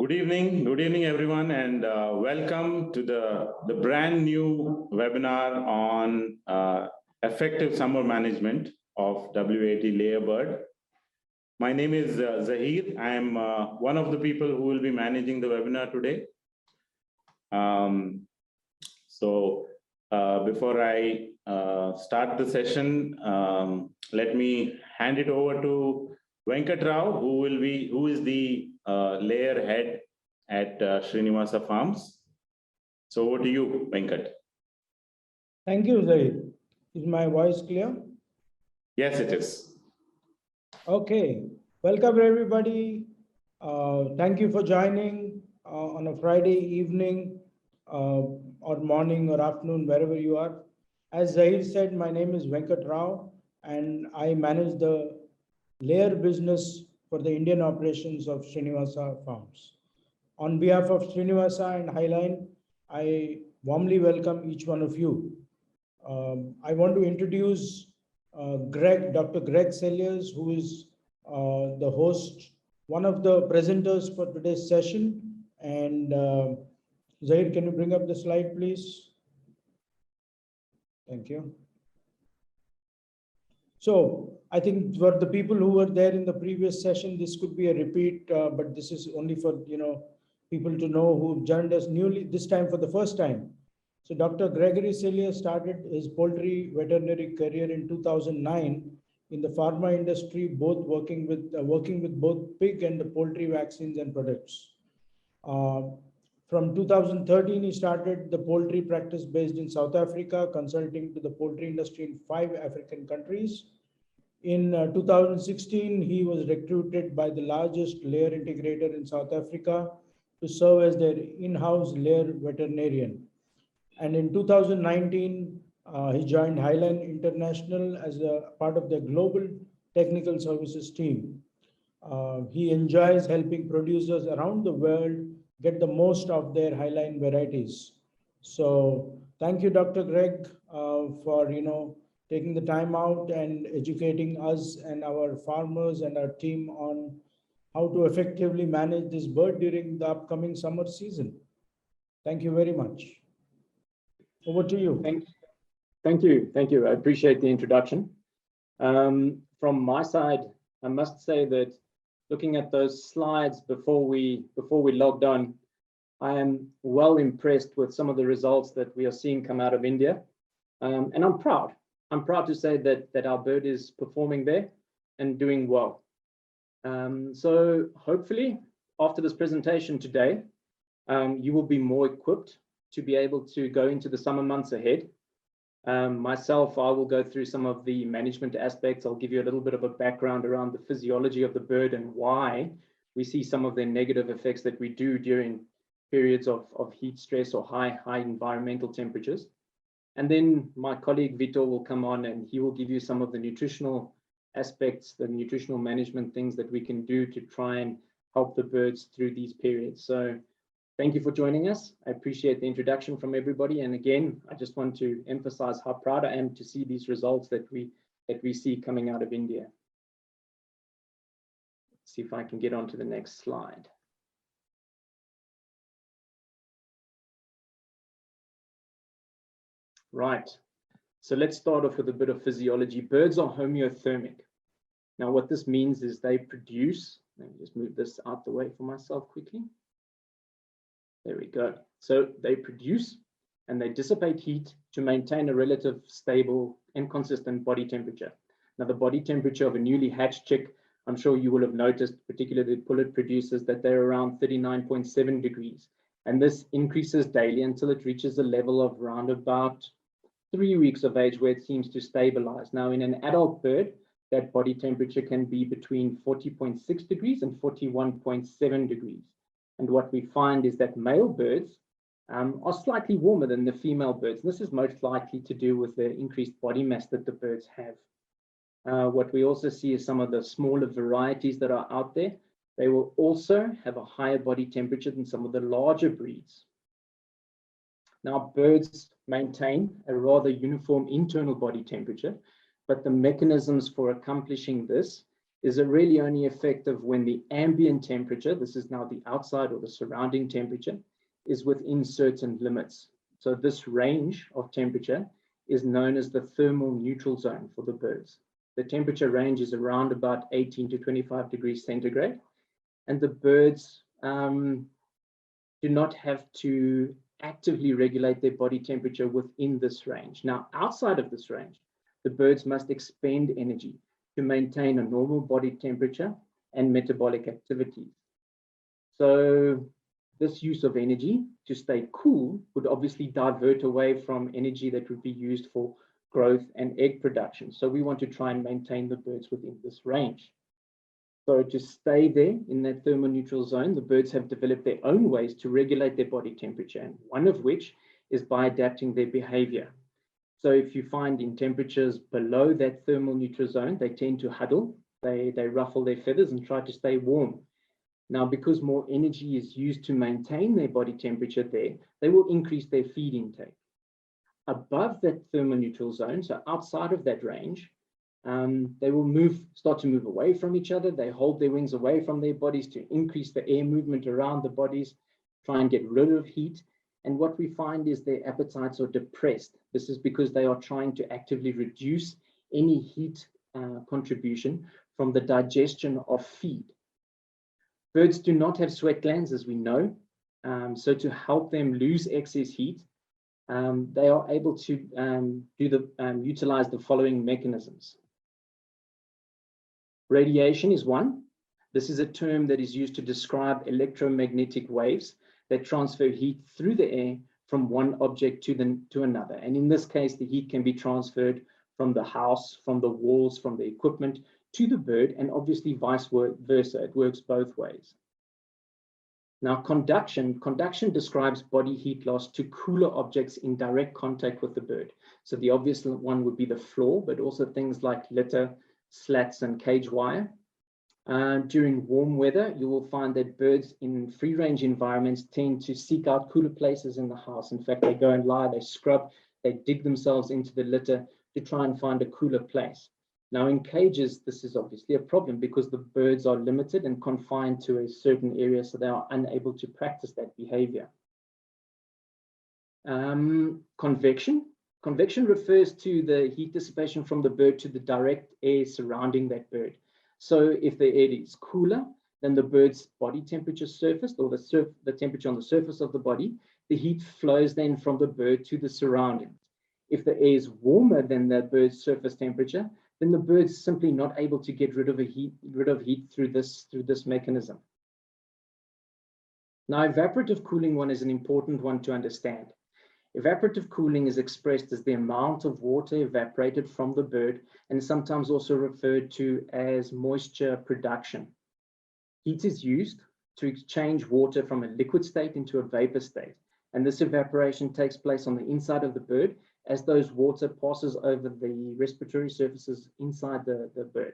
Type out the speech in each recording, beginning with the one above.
Good evening, everyone, and welcome to the brand new webinar on effective summer management of W-80 layer bird. My name is Zahir. I am one of the people who will be managing the webinar today. Before I start the session, let me hand it over to Venkat Rao, who is the layer head at Srinivasa Farms. So over to you, Venkat. Thank you, Zahir. Is my voice clear? Yes, it is. Okay. Welcome, everybody. Thank you for joining on a Friday evening or morning or afternoon, wherever you are. As Zahir said, my name is Venkat Rao, and I manage the layer business for the Indian operations of Srinivasa Farms. On behalf of Srinivasa and Highline, I warmly welcome each one of you. I want to introduce Dr. Greg Selliers, who is the host, one of the presenters for today's session. And Zahir, can you bring up the slide, please? Thank you. So I think for the people who were there in the previous session, this could be a repeat, but this is only for people to know who joined us newly this time for the first time. So Dr. Gregory Selliers started his poultry veterinary career in 2009 in the pharma industry, both working with both pig and the poultry vaccines and products. From 2013, he started the poultry practice based in South Africa, consulting to the poultry industry in 5 African countries. In 2016, he was recruited by the largest layer integrator in South Africa to serve as their in-house layer veterinarian. And in 2019, he joined Highline International as a part of their global technical services team. He enjoys helping producers around the world get the most of their Highline varieties. So thank you, Dr. Greg, for taking the time out and educating us and our farmers and our team on how to effectively manage this bird during the upcoming summer season. Thank you very much. Over to you. Thank you. I appreciate the introduction. From my side, I must say that looking at those slides before we logged on, I am well impressed with some of the results that we are seeing come out of India, and I'm proud. I'm proud to say that our bird is performing there and doing well. So hopefully, after this presentation today, you will be more equipped to be able to go into the summer months ahead. Myself, I will go through some of the management aspects. I'll give you a little bit of a background around the physiology of the bird and why we see some of the negative effects that we do during periods of heat stress or high environmental temperatures. And then my colleague Vito will come on and he will give you some of the nutritional aspects, the nutritional management things that we can do to try and help the birds through these periods. So thank you for joining us. I appreciate the introduction from everybody. And again, I just want to emphasize how proud I am to see these results that we see coming out of India. Let's see if I can get on to the next slide. Right. So let's start off with a bit of physiology. Birds are homeothermic. Now, what this means is they produce, let me just move this out the way for myself quickly. There we go. So they produce and they dissipate heat to maintain a relative stable and consistent body temperature. Now, the body temperature of a newly hatched chick, I'm sure you will have noticed, particularly the pullet producers, that they're around 39.7 degrees. And this increases daily until it reaches a level of around about 3 weeks of age where it seems to stabilize. Now, in an adult bird, that body temperature can be between 40.6 degrees and 41.7 degrees. And what we find is that male birds are slightly warmer than the female birds. This is most likely to do with the increased body mass that the birds have. What we also see is some of the smaller varieties that are out there. They will also have a higher body temperature than some of the larger breeds. Now, birds maintain a rather uniform internal body temperature, but the mechanisms for accomplishing this is really only effective when the ambient temperature, this is now the outside or the surrounding temperature, is within certain limits. So this range of temperature is known as the thermal neutral zone for the birds. The temperature range is around about 18 to 25 degrees centigrade, and the birds do not have to actively regulate their body temperature within this range. Now, outside of this range, the birds must expend energy to maintain a normal body temperature and metabolic activities. So this use of energy to stay cool would obviously divert away from energy that would be used for growth and egg production. So we want to try and maintain the birds within this range. So to stay there in that thermoneutral zone, the birds have developed their own ways to regulate their body temperature, and one of which is by adapting their behavior. So if you find in temperatures below that thermal neutral zone, they tend to huddle, they ruffle their feathers and try to stay warm. Now, because more energy is used to maintain their body temperature there, they will increase their feed intake. Above that thermoneutral zone, so outside of that range, they will start to move away from each other. They hold their wings away from their bodies to increase the air movement around the bodies, try and get rid of heat. And what we find is their appetites are depressed. This is because they are trying to actively reduce any heat contribution from the digestion of feed. Birds do not have sweat glands, as we know. So to help them lose excess heat, they are able to utilize the following mechanisms. Radiation is one. This is a term that is used to describe electromagnetic waves that transfer heat through the air from one object to another. And in this case, the heat can be transferred from the house, from the walls, from the equipment to the bird, and obviously vice versa. It works both ways. Now, conduction describes body heat loss to cooler objects in direct contact with the bird. So the obvious one would be the floor, but also things like litter, slats, and cage wire. During warm weather, you will find that birds in free-range environments tend to seek out cooler places in the house. In fact, they go and lie, they scrub, they dig themselves into the litter to try and find a cooler place. Now, in cages, this is obviously a problem because the birds are limited and confined to a certain area, so they are unable to practice that behavior. Convection refers to the heat dissipation from the bird to the direct air surrounding that bird. So if the air is cooler than the bird's body temperature surface, or the temperature on the surface of the body, the heat flows then from the bird to the surroundings. If the air is warmer than the bird's surface temperature, then the bird's simply not able to get rid of heat through this mechanism. Now, evaporative cooling is an important one to understand. Evaporative cooling is expressed as the amount of water evaporated from the bird, and sometimes also referred to as moisture production. Heat is used to exchange water from a liquid state into a vapor state, and this evaporation takes place on the inside of the bird as those water passes over the respiratory surfaces inside the bird.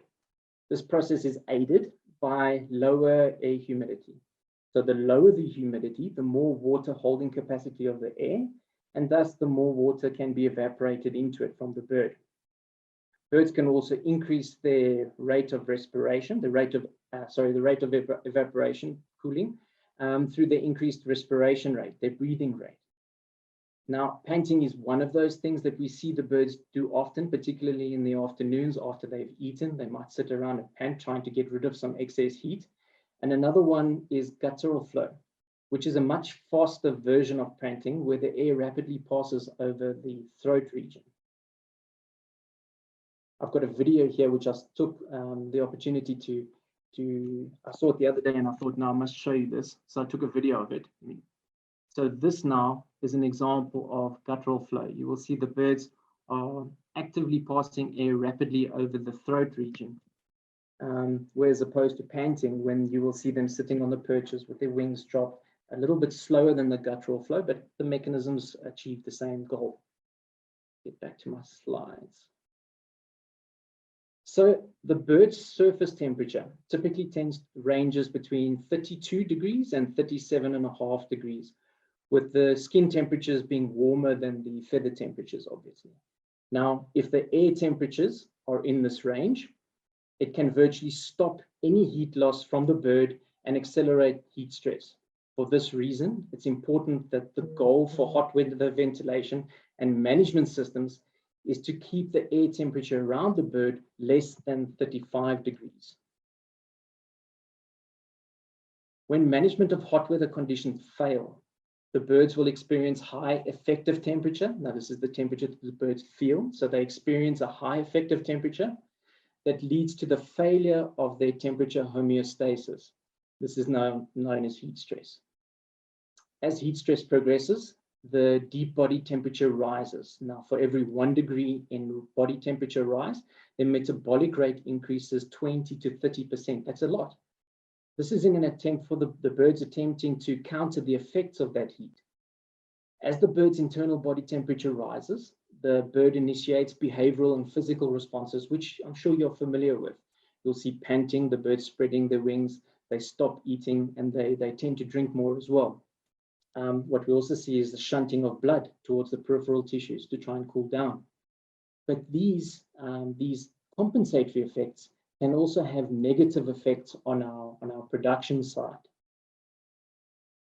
This process is aided by lower air humidity. So the lower the humidity, the more water holding capacity of the air, and thus the more water can be evaporated into it from the bird. Birds can also increase their rate of respiration, the rate of evaporation, cooling, through their increased respiration rate, their breathing rate. Now, panting is one of those things that we see the birds do often, particularly in the afternoons after they've eaten. They might sit around and pant, trying to get rid of some excess heat. And another one is guttural flow, which is a much faster version of panting, where the air rapidly passes over the throat region. I've got a video here which I took the opportunity I saw it the other day and I thought, no, I must show you this. So I took a video of it. So this now is an example of guttural flow. You will see the birds are actively passing air rapidly over the throat region, whereas opposed to panting, when you will see them sitting on the perches with their wings dropped, a little bit slower than the guttural flow, but the mechanisms achieve the same goal. Get back to my slides. So the bird's surface temperature typically ranges between 32 degrees and 37.5 degrees, with the skin temperatures being warmer than the feather temperatures, obviously. Now, if the air temperatures are in this range, it can virtually stop any heat loss from the bird and accelerate heat stress. For this reason, it's important that the goal for hot weather ventilation and management systems is to keep the air temperature around the bird less than 35 degrees. When management of hot weather conditions fail, the birds will experience high effective temperature. Now, this is the temperature that the birds feel. So they experience a high effective temperature that leads to the failure of their temperature homeostasis. This is now known as heat stress. As heat stress progresses, the deep body temperature rises. Now, for every 1 degree in body temperature rise, the metabolic rate increases 20 to 30%. That's a lot. This is in an attempt for the birds attempting to counter the effects of that heat. As the bird's internal body temperature rises, the bird initiates behavioral and physical responses, which I'm sure you're familiar with. You'll see panting, the birds spreading their wings, they stop eating, and they tend to drink more as well. What we also see is the shunting of blood towards the peripheral tissues to try and cool down. But these compensatory effects can also have negative effects on our production side.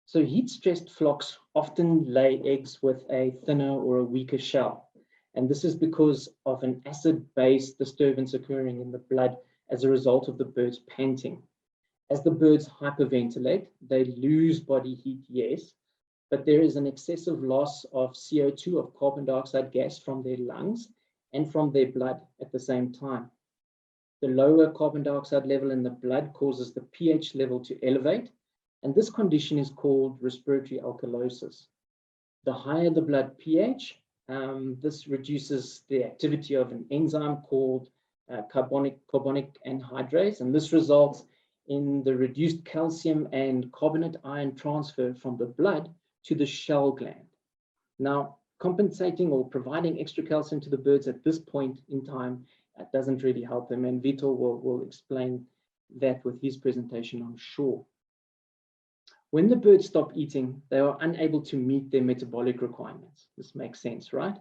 So heat-stressed flocks often lay eggs with a thinner or a weaker shell. And this is because of an acid-base disturbance occurring in the blood as a result of the birds panting. As the birds hyperventilate, they lose body heat, yes, but there is an excessive loss of CO2, of carbon dioxide gas, from their lungs and from their blood at the same time. The lower carbon dioxide level in the blood causes the pH level to elevate, and this condition is called respiratory alkalosis. The higher the blood pH, this reduces the activity of an enzyme called carbonic anhydrase, and this results in the reduced calcium and carbonate ion transfer from the blood to the shell gland. Now, compensating or providing extra calcium to the birds at this point in time doesn't really help them, and Vitor will explain that with his presentation, I'm sure. When the birds stop eating, they are unable to meet their metabolic requirements. This makes sense, right?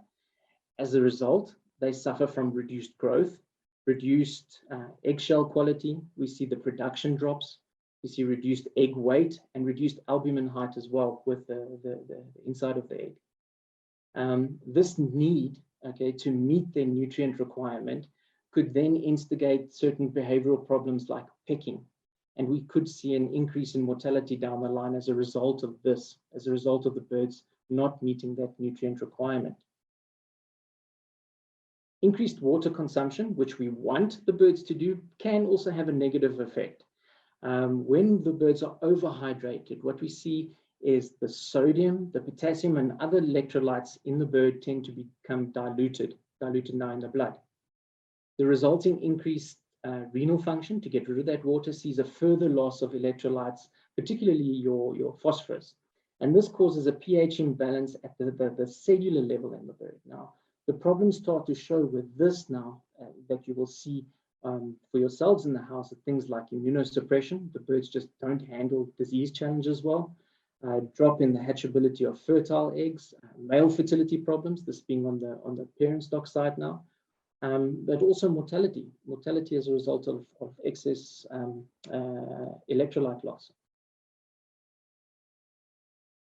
As a result, they suffer from reduced growth, reduced eggshell quality. We see the production drops. We see reduced egg weight and reduced albumin height as well with the inside of the egg. This need, to meet their nutrient requirement could then instigate certain behavioral problems like pecking. And we could see an increase in mortality down the line as a result of this, as a result of the birds not meeting that nutrient requirement. Increased water consumption, which we want the birds to do, can also have a negative effect. When the birds are overhydrated, what we see is the sodium, the potassium, and other electrolytes in the bird tend to become diluted now in the blood. The resulting increased renal function to get rid of that water sees a further loss of electrolytes, particularly your phosphorus. And this causes a pH imbalance at the cellular level in the bird. Now, the problems start to show with this now that you will see for yourselves in the house are things like immunosuppression. The birds just don't handle disease challenges well. Drop in the hatchability of fertile eggs, male fertility problems, this being on the parent stock side now. But also mortality as a result of excess electrolyte loss.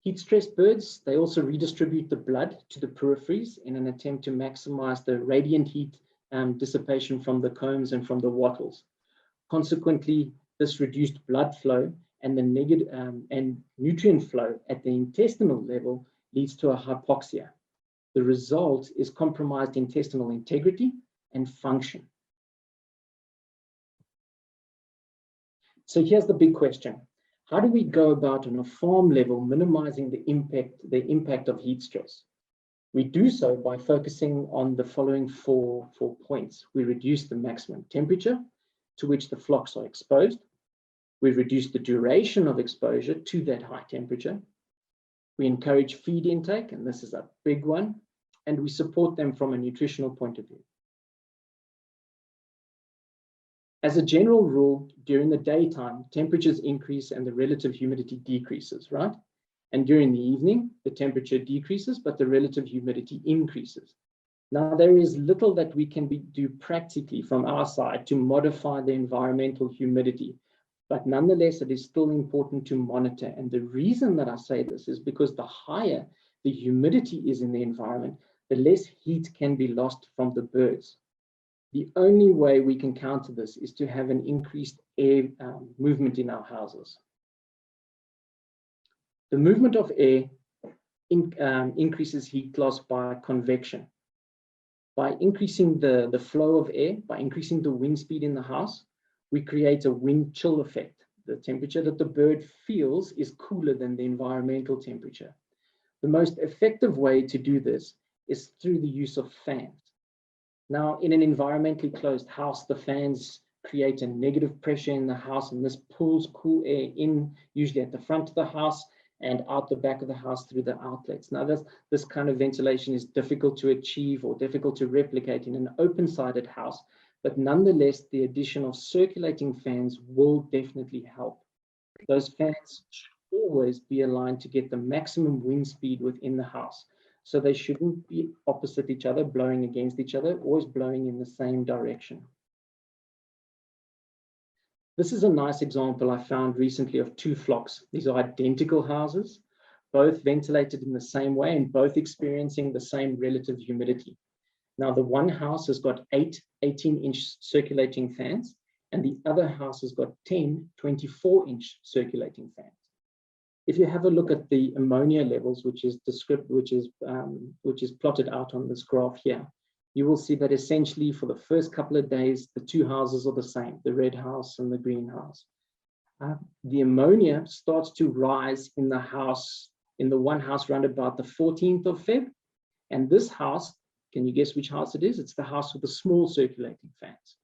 Heat-stressed birds, they also redistribute the blood to the peripheries in an attempt to maximize the radiant heat dissipation from the combs and from the wattles. Consequently, this reduced blood flow and the negative and nutrient flow at the intestinal level leads to a hypoxia. The result is compromised intestinal integrity and function. So here's the big question. How do we go about on a farm level minimizing the impact of heat stress? We do so by focusing on the following four points. We reduce the maximum temperature to which the flocks are exposed. We reduce the duration of exposure to that high temperature. We encourage feed intake, and this is a big one, and we support them from a nutritional point of view. As a general rule, during the daytime, temperatures increase and the relative humidity decreases, right? And during the evening, the temperature decreases, but the relative humidity increases. Now, there is little that we can do practically from our side to modify the environmental humidity, but nonetheless, it is still important to monitor. And the reason that I say this is because the higher the humidity is in the environment, the less heat can be lost from the birds. The only way we can counter this is to have an increased air movement in our houses. The movement of air increases heat loss by convection. By increasing the flow of air, by increasing the wind speed in the house, we create a wind chill effect. The temperature that the bird feels is cooler than the environmental temperature. The most effective way to do this is through the use of fans. Now, in an environmentally closed house, the fans create a negative pressure in the house, and this pulls cool air in, usually at the front of the house and out the back of the house through the outlets. Now, this kind of ventilation is difficult to achieve or difficult to replicate in an open-sided house, but nonetheless, the addition of circulating fans will definitely help. Those fans should always be aligned to get the maximum wind speed within the house. So they shouldn't be opposite each other, blowing against each other, always blowing in the same direction. This is a nice example I found recently of two flocks. These are identical houses, both ventilated in the same way and both experiencing the same relative humidity. Now, the one house has got 8 18-inch circulating fans, and the other house has got 10 24-inch circulating fans. If you have a look at the ammonia levels, which is plotted out on this graph here, you will see that essentially for the first couple of days, the two houses are the same, the red house and the green house. The ammonia starts to rise in the one house around about the 14th of Feb. And this house, can you guess which house it is? It's the house with the small circulating fans.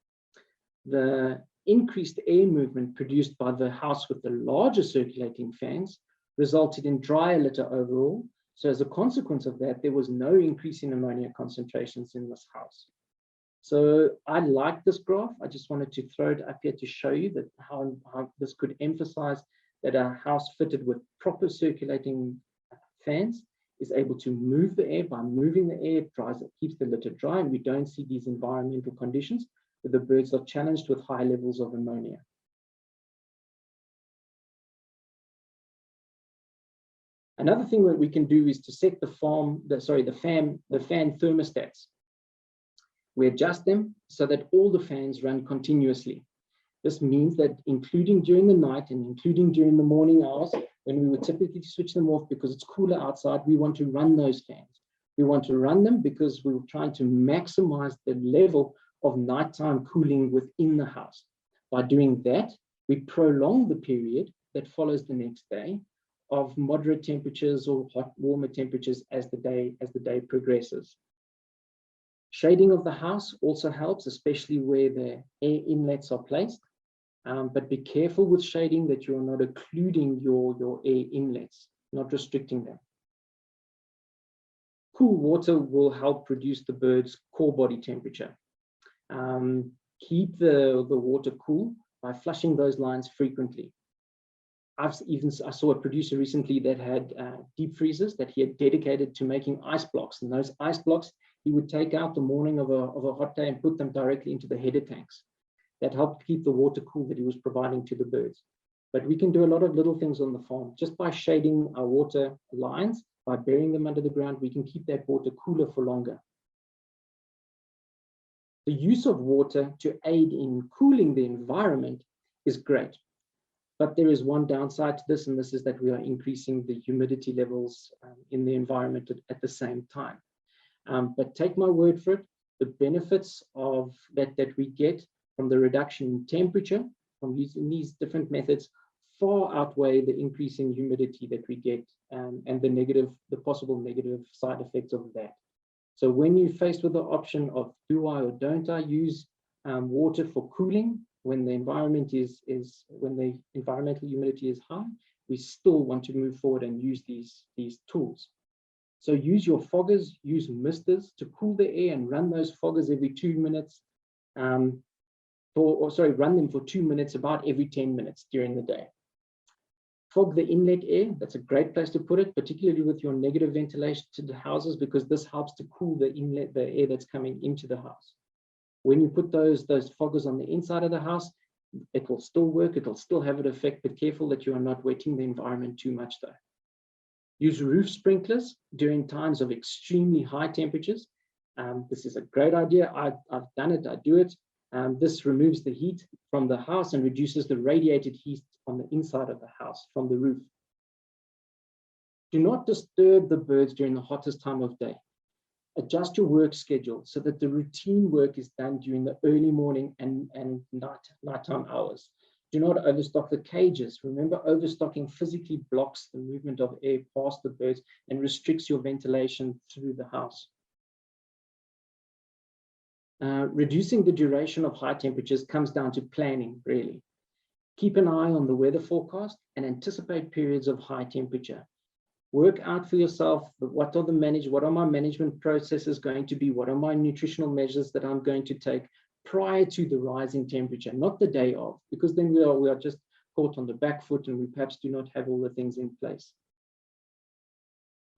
The increased air movement produced by the house with the larger circulating fans resulted in drier litter overall. So as a consequence of that, there was no increase in ammonia concentrations in this house. So I like this graph. I just wanted to throw it up here to show you that how this could emphasize that a house fitted with proper circulating fans is able to move the air. By moving the air, it keeps the litter dry, and we don't see these environmental conditions where the birds are challenged with high levels of ammonia. Another thing that we can do is to set the fan thermostats. We adjust them so that all the fans run continuously. This means that including during the night and including during the morning hours, when we would typically switch them off because it's cooler outside, we want to run those fans. We want to run them because we're trying to maximize the level of nighttime cooling within the house. By doing that, we prolong the period that follows the next day of moderate temperatures or hot, warmer temperatures as the day progresses. Shading of the house also helps, especially where the air inlets are placed. But be careful with shading that you're not occluding your air inlets, not restricting them. Cool water will help reduce the bird's core body temperature. Keep the water cool by flushing those lines frequently. I saw a producer recently that had deep freezers that he had dedicated to making ice blocks, and those ice blocks he would take out the morning of a hot day and put them directly into the header tanks. That helped keep the water cool that he was providing to the birds. But we can do a lot of little things on the farm. Just by shading our water lines, by burying them under the ground, we can keep that water cooler for longer. The use of water to aid in cooling the environment is great. But there is one downside to this, and this is that we are increasing the humidity levels in the environment at the same time. But take my word for it, the benefits of that we get from the reduction in temperature from using these different methods far outweigh the increase in humidity that we get and the possible negative side effects of that. So when you're faced with the option of do I or don't I use water for cooling when the when the environmental humidity is high, we still want to move forward and use these tools. So use your foggers, use misters to cool the air and run those foggers every 2 minutes. Run them for 2 minutes about every 10 minutes during the day. Fog the inlet air. That's a great place to put it, particularly with your negative ventilation to the houses, because this helps to cool the inlet, the air that's coming into the house. When you put those foggers on the inside of the house, it will still work, it will still have an effect, but careful that you are not wetting the environment too much though. Use roof sprinklers during times of extremely high temperatures. This is a great idea. I've done it, I do it. This removes the heat from the house and reduces the radiated heat on the inside of the house from the roof. Do not disturb the birds during the hottest time of day. Adjust your work schedule so that the routine work is done during the early morning and nighttime hours. Do not overstock the cages. Remember, overstocking physically blocks the movement of air past the birds and restricts your ventilation through the house. Reducing the duration of high temperatures comes down to planning, really. Keep an eye on the weather forecast and anticipate periods of high temperature. Work out for yourself what are my management processes going to be, what are my nutritional measures that I'm going to take prior to the rising temperature, not the day of, because then we are just caught on the back foot and we perhaps do not have all the things in place.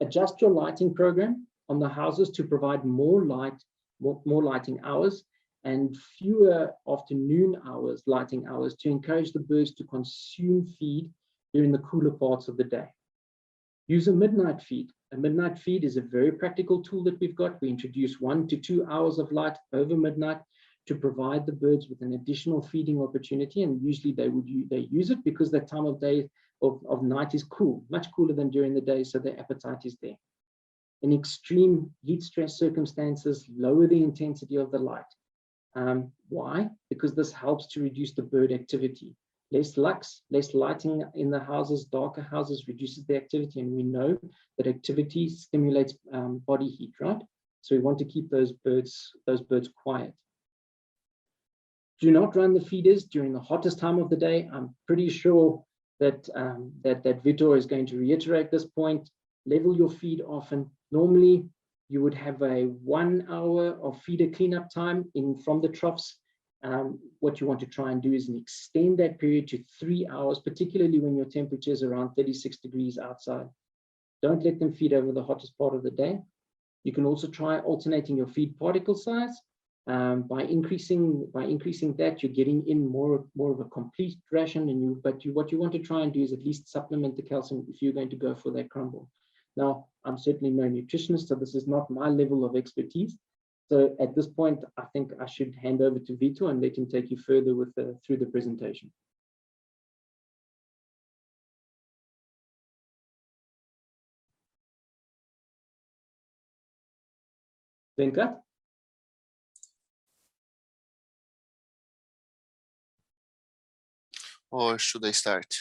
Adjust your lighting program on the houses to provide more lighting hours and fewer afternoon hours, lighting hours, to encourage the birds to consume feed during the cooler parts of the day. Use a midnight feed. A midnight feed is a very practical tool that we've got. We introduce 1 to 2 hours of light over midnight to provide the birds with an additional feeding opportunity, and usually they use it because that time of day of night is cool, much cooler than during the day, so their appetite is there. In extreme heat stress circumstances, lower the intensity of the light. Why? Because this helps to reduce the bird activity. Less lux, less lighting in the houses, darker houses reduces the activity, and we know that activity stimulates body heat, right? So we want to keep those birds quiet. Do not run the feeders during the hottest time of the day. I'm pretty sure that that Vitor is going to reiterate this point. Level your feed often. Normally, you would have a 1 hour of feeder cleanup time from the troughs. What you want to try and do is extend that period to 3 hours, particularly when your temperature is around 36 degrees outside. Don't let them feed over the hottest part of the day. You can also try alternating your feed particle size. By increasing that, you're getting in more of a complete ration, but what you want to try and do is at least supplement the calcium if you're going to go for that crumble. Now, I'm certainly no nutritionist, so this is not my level of expertise. So at this point, I think I should hand over to Vito and let him take you further through the presentation. Venkat? Or should I start?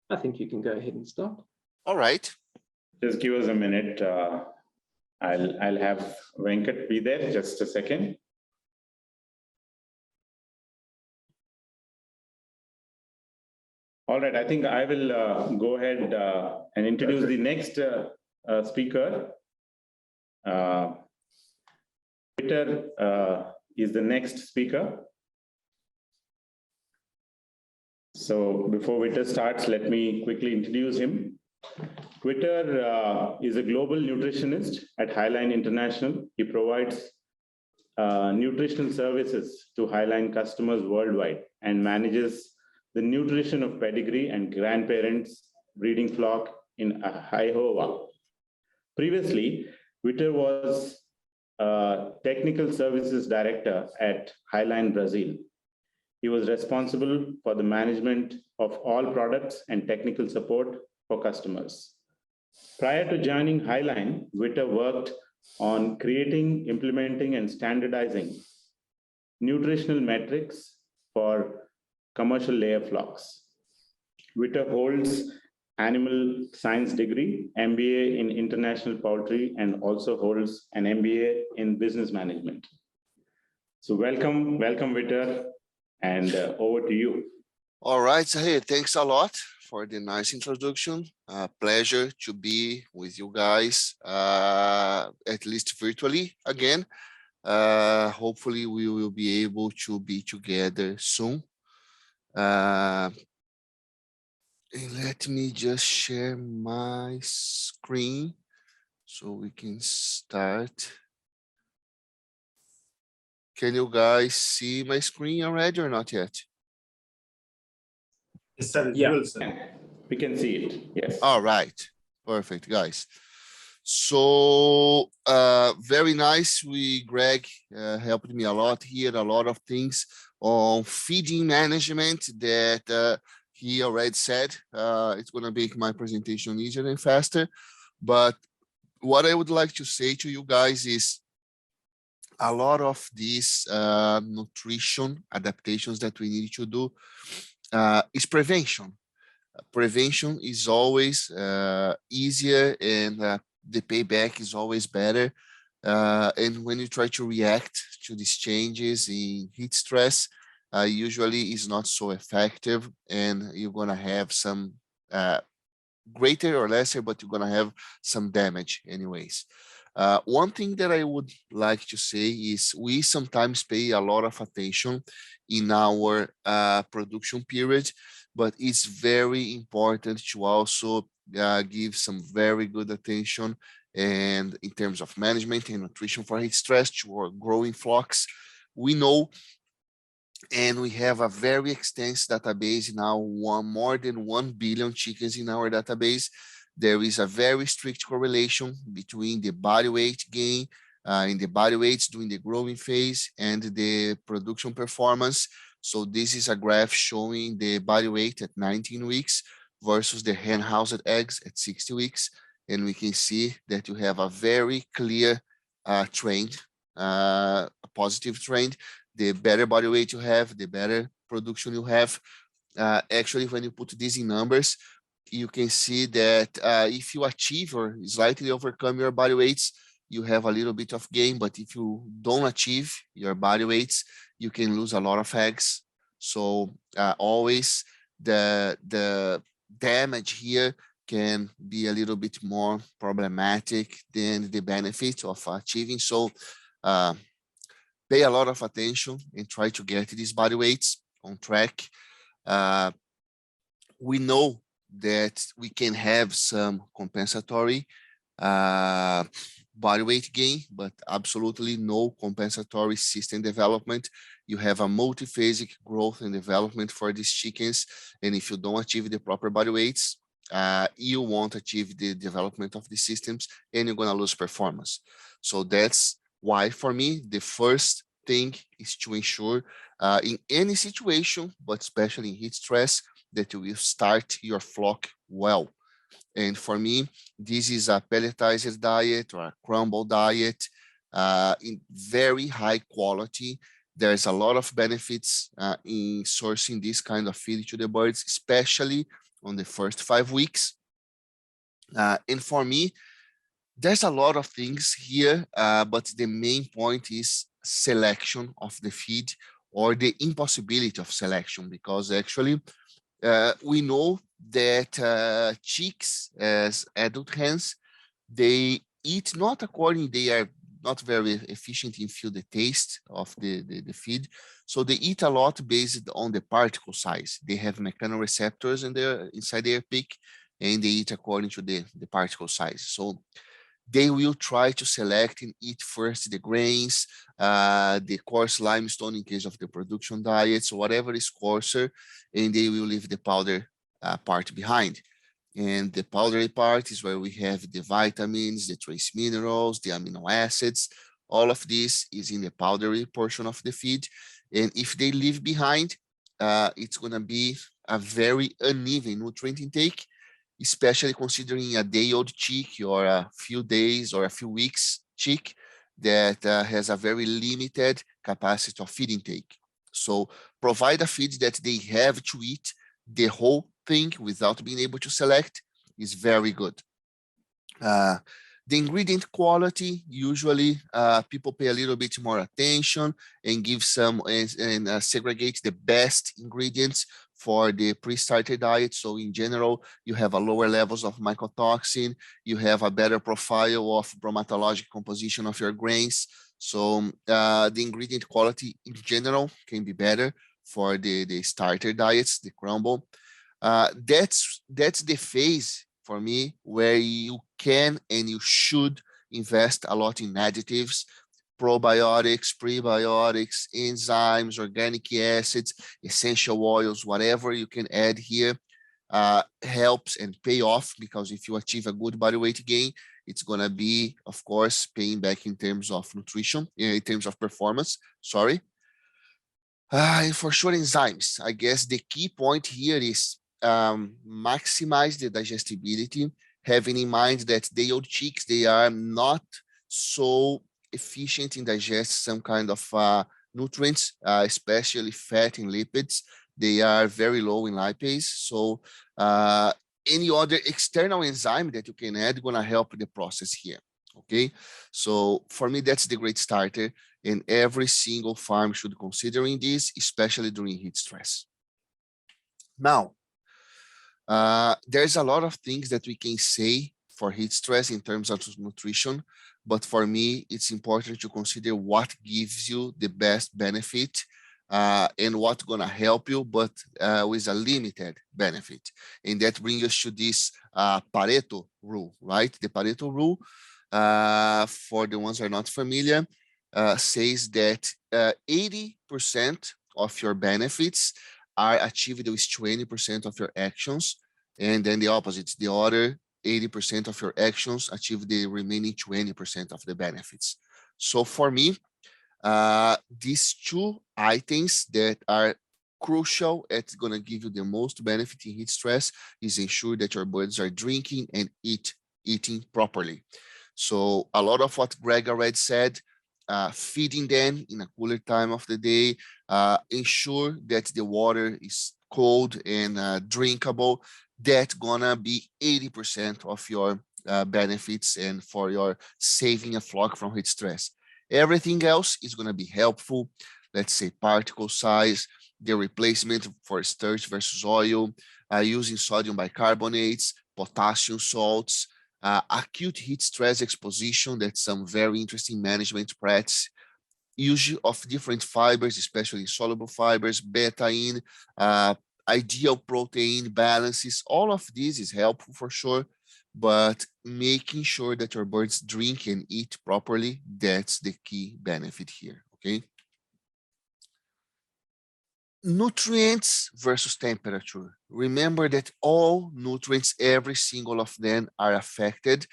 I think you can go ahead and start. All right. Just give us a minute. I'll have Venkat be there. Just a second. All right. I think I will go ahead and introduce the next speaker. Peter is the next speaker. So before Vitor starts, let me quickly introduce him. Vitor is a global nutritionist at Highline International. He provides nutritional services to Highline customers worldwide and manages the nutrition of pedigree and grandparents breeding flock in Iowa. Previously, Vitor was technical services director at Highline Brazil. He was responsible for the management of all products and technical support for customers. Prior to joining Highline, Vitor worked on creating, implementing, and standardizing nutritional metrics for commercial layer flocks. Vitor holds animal science degree, MBA in international poultry, and also holds an MBA in business management. So welcome, Vitor. And over to you. All right, Zahir, thanks a lot for the nice introduction. Pleasure to be with you guys, at least virtually again. Hopefully we will be able to be together soon. And let me just share my screen so we can start. Can you guys see my screen already or not yet? Yes, sir. Yeah. Well, sir. We can see it. Yes. All right, perfect, guys. So very nice. Greg helped me a lot here, a lot of things on feeding management that he already said. It's gonna make my presentation easier and faster. But what I would like to say to you guys is a lot of these nutrition adaptations that we need to do is prevention. Prevention is always easier and the payback is always better. And when you try to react to these changes in heat stress, usually is not so effective and you're gonna have some greater or lesser, but you're gonna have some damage anyways. One thing that I would like to say is we sometimes pay a lot of attention in our production period, but it's very important to also give some very good attention and in terms of management and nutrition for heat stress to our growing flocks. We know and we have a very extensive database now, more than 1 billion chickens in our database. There is a very strict correlation between the body weight gain in the body weights during the growing phase and the production performance. So this is a graph showing the body weight at 19 weeks versus the hen housed eggs at 60 weeks. And we can see that you have a very clear trend, a positive trend. The better body weight you have, the better production you have. Actually, when you put this in numbers, you can see that if you achieve or slightly overcome your body weights, you have a little bit of gain. But if you don't achieve your body weights, you can lose a lot of eggs. So always the damage here can be a little bit more problematic than the benefit of achieving. So pay a lot of attention and try to get these body weights on track. We know that we can have some compensatory body weight gain, but absolutely no compensatory system development. You have a multiphasic growth and development for these chickens. And if you don't achieve the proper body weights, you won't achieve the development of the systems and you're gonna lose performance. So that's why for me, the first thing is to ensure in any situation, but especially in heat stress, that you will start your flock well. And for me, this is a pelletized diet or a crumble diet in very high quality. There's a lot of benefits in sourcing this kind of feed to the birds, especially on the first 5 weeks. And for me, there's a lot of things here, but the main point is selection of the feed or the impossibility of selection, because actually we know that chicks as adult hens, they eat not according, they are not very efficient in feel the taste of the feed. So they eat a lot based on the particle size. They have mechanoreceptors in inside their beak and they eat according to the particle size. So they will try to select and eat first the grains, the coarse limestone in case of the production diets, whatever is coarser, and they will leave the powder part behind. And the powdery part is where we have the vitamins, the trace minerals, the amino acids. All of this is in the powdery portion of the feed. And if they leave behind, it's going to be a very uneven nutrient intake, especially considering a day-old chick or a few days or a few weeks chick that has a very limited capacity of feed intake. So provide a feed that they have to eat the whole thing without being able to select is very good. The ingredient quality, usually people pay a little bit more attention and give some and segregate the best ingredients for the pre-starter diet. So in general, you have a lower levels of mycotoxin, you have a better profile of bromatologic composition of your grains. So the ingredient quality in general can be better for the starter diets, the crumble. That's the phase for me where you can and you should invest a lot in additives, probiotics, prebiotics, enzymes, organic acids, essential oils, whatever you can add here helps and pay off, because if you achieve a good body weight gain, it's going to be, of course, paying back in terms of nutrition, in terms of performance, sorry. And for sure, enzymes. I guess the key point here is maximize the digestibility, having in mind that the old chicks, they are not so efficient in digest some kind of nutrients, especially fat and lipids. They are very low in lipase. So any other external enzyme that you can add going to help the process here. Okay, so for me, that's the great starter, and every single farm should considering this, especially during heat stress. Now, there's a lot of things that we can say for heat stress in terms of nutrition, but for me, it's important to consider what gives you the best benefit and what's gonna help you, but with a limited benefit. And that brings us to this Pareto rule, right? The Pareto rule, for the ones who are not familiar, says that 80% of your benefits are achieved with 20% of your actions, and then the opposite, the other 80% of your actions achieve the remaining 20% of the benefits. So for me, these two items that are crucial, it's going to give you the most benefit in heat stress, is ensure that your birds are drinking and eating properly. So a lot of what Greg already said, feeding them in a cooler time of the day, ensure that the water is cold and drinkable. That's gonna be 80% of your benefits and for your saving a flock from heat stress. Everything else is gonna be helpful. Let's say particle size, the replacement for starch versus oil, using sodium bicarbonates, potassium salts, acute heat stress exposition, that's some very interesting management practice, use of different fibers, especially soluble fibers, betaine, ideal protein balances. All of this is helpful for sure, but making sure that your birds drink and eat properly, that's the key benefit here, okay? Nutrients versus temperature. Remember that all nutrients, every single of them are affected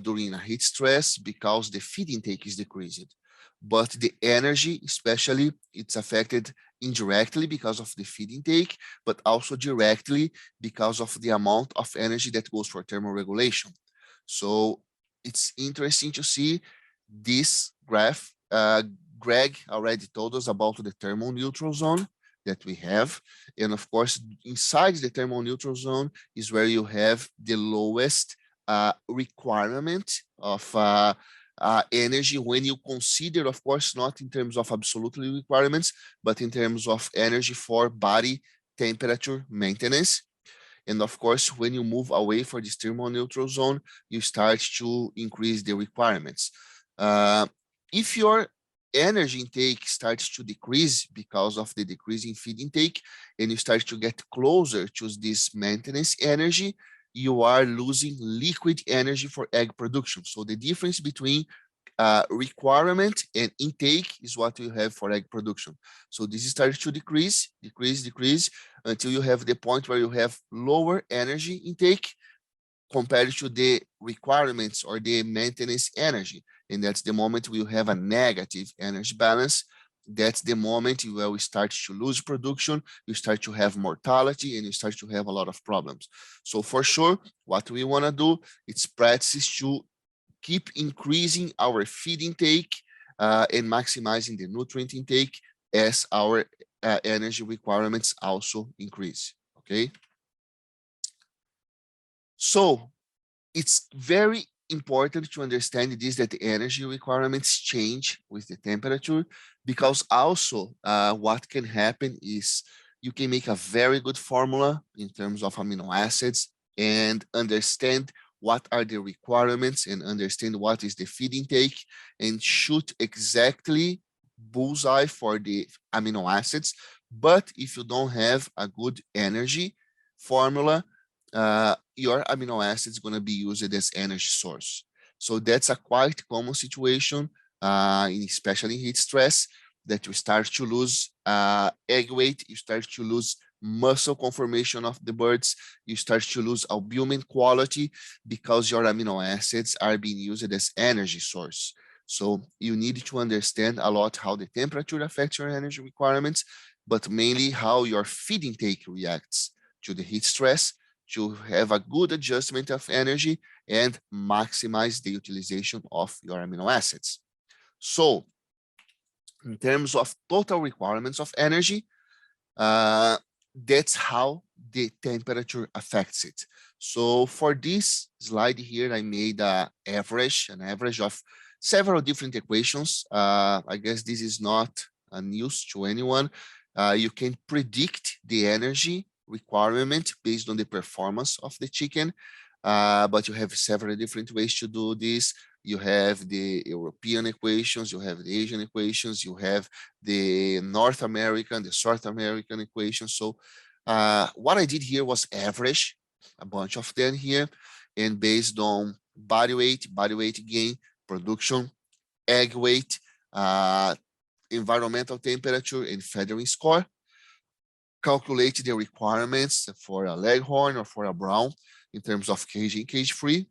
during a heat stress because the feed intake is decreased. But the energy, especially, it's affected indirectly because of the feed intake, but also directly because of the amount of energy that goes for thermoregulation. So it's interesting to see this graph. Greg already told us about the thermoneutral zone that we have. And of course, inside the thermoneutral zone is where you have the lowest requirement of energy when you consider, of course, not in terms of absolutely requirements, but in terms of energy for body temperature maintenance. And of course, when you move away from this thermoneutral zone, you start to increase the requirements. If your energy intake starts to decrease because of the decrease in feed intake, and you start to get closer to this maintenance energy, you are losing liquid energy for egg production. So the difference between requirement and intake is what you have for egg production. So this starts to decrease until you have the point where you have lower energy intake compared to the requirements or the maintenance energy. And that's the moment we have a negative energy balance. That's the moment where we start to lose production, you start to have mortality, and you start to have a lot of problems. So for sure, what we want to do is practice to keep increasing our feed intake and maximizing the nutrient intake as our energy requirements also increase, okay? So it's very important to understand this, that the energy requirements change with the temperature, because also what can happen is you can make a very good formula in terms of amino acids and understand what are the requirements and understand what is the feed intake and shoot exactly bullseye for the amino acids. But if you don't have a good energy formula, your amino acid is going to be used as energy source. So that's a quite common situation, especially in heat stress, that you start to lose egg weight, you start to lose muscle conformation of the birds, you start to lose albumin quality because your amino acids are being used as energy source. So you need to understand a lot how the temperature affects your energy requirements, but mainly how your feed intake reacts to the heat stress to have a good adjustment of energy and maximize the utilization of your amino acids. So in terms of total requirements of energy, that's how the temperature affects it. So for this slide here, I made an average of several different equations. I guess this is not a news to anyone. You can predict the energy requirement based on the performance of the chicken, but you have several different ways to do this. You have the European equations, you have the Asian equations, you have the North American, the South American equations. So what I did here was average a bunch of them here, and based on body weight gain, production, egg weight, environmental temperature, and feathering score, calculate the requirements for a leghorn or for a brown in terms of cage and cage free.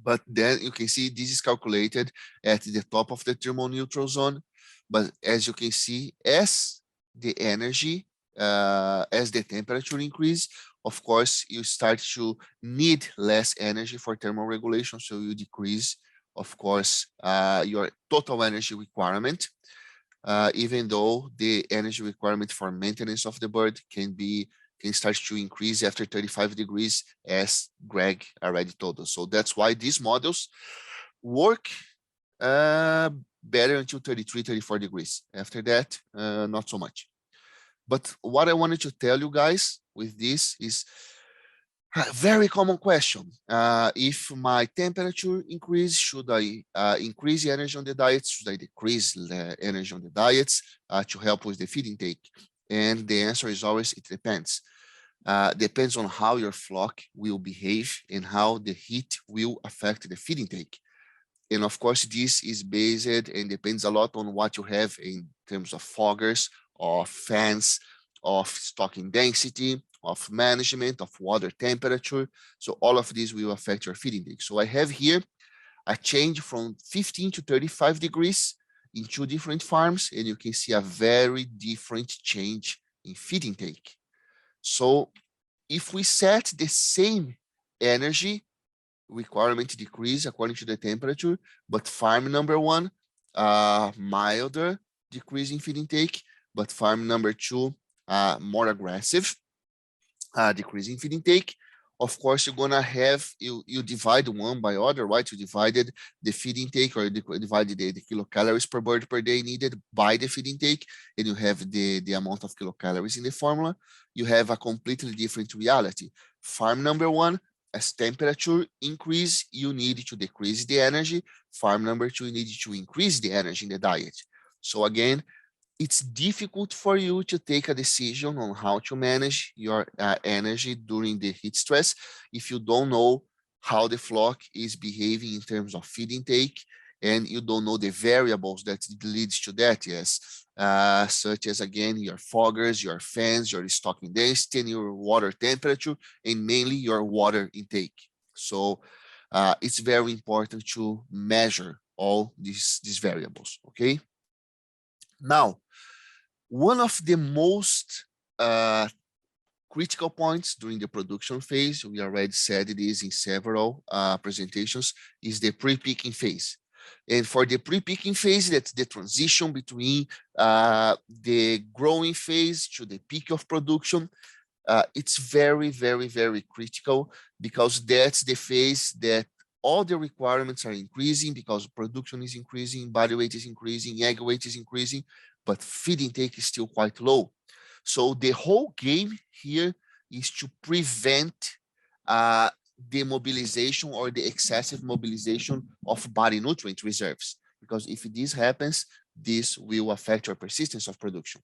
But then you can see this is calculated at the top of the thermoneutral zone. But as you can see, as the energy, as the temperature increase, of course, you start to need less energy for thermoregulation. So you decrease, of course, your total energy requirement, even though the energy requirement for maintenance of the bird can start to increase after 35 degrees, as Greg already told us. So that's why these models work better until 33, 34 degrees. After that, not so much. But what I wanted to tell you guys with this is a very common question. If my temperature increase, should I increase the energy on the diet? Should I decrease the energy on the diets to help with the feed intake? And the answer is always, it depends. Depends on how your flock will behave and how the heat will affect the feed intake. And of course, this is based and depends a lot on what you have in terms of foggers, of fans, of stocking density, of management, of water temperature. So all of these will affect your feed intake. So I have here a change from 15 to 35 degrees in 2 different farms, and you can see a very different change in feed intake. So if we set the same energy requirement decrease according to the temperature, but farm number 1, milder decrease in feed intake, but farm number 2, more aggressive decrease in feed intake. Of course, you're gonna have, you divide one by other, right? You divided the feed intake, or you divided the kilocalories per bird per day needed by the feed intake, and you have the amount of kilocalories in the formula. You have a completely different reality. Farm number 1, as temperature increase, you need to decrease the energy. Farm number 2, you need to increase the energy in the diet. So again, it's difficult for you to take a decision on how to manage your energy during the heat stress if you don't know how the flock is behaving in terms of feed intake, and you don't know the variables that leads to that, yes, such as, again, your foggers, your fans, your stocking density, and your water temperature, and mainly your water intake. So it's very important to measure all these variables, okay? Now, one of the most critical points during the production phase, we already said this in several presentations, is the pre-picking phase. And for the pre-picking phase, that's the transition between the growing phase to the peak of production. It's very, very, very critical, because that's the phase that all the requirements are increasing, because production is increasing, body weight is increasing, egg weight is increasing, but feed intake is still quite low. So the whole game here is to prevent the mobilization or the excessive mobilization of body nutrient reserves, because if this happens, this will affect your persistence of production.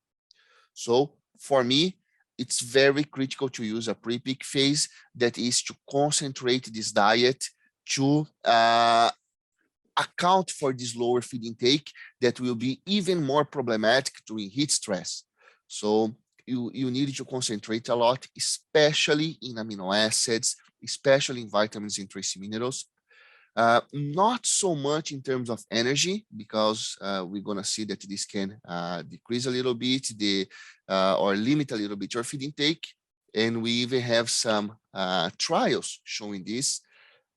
So for me, it's very critical to use a pre-peak phase, that is to concentrate this diet to account for this lower feed intake that will be even more problematic during heat stress. So you need to concentrate a lot, especially in amino acids, especially in vitamins and trace minerals. Not so much in terms of energy, because we're going to see that this can decrease a little bit or limit a little bit your feed intake. And we even have some trials showing this.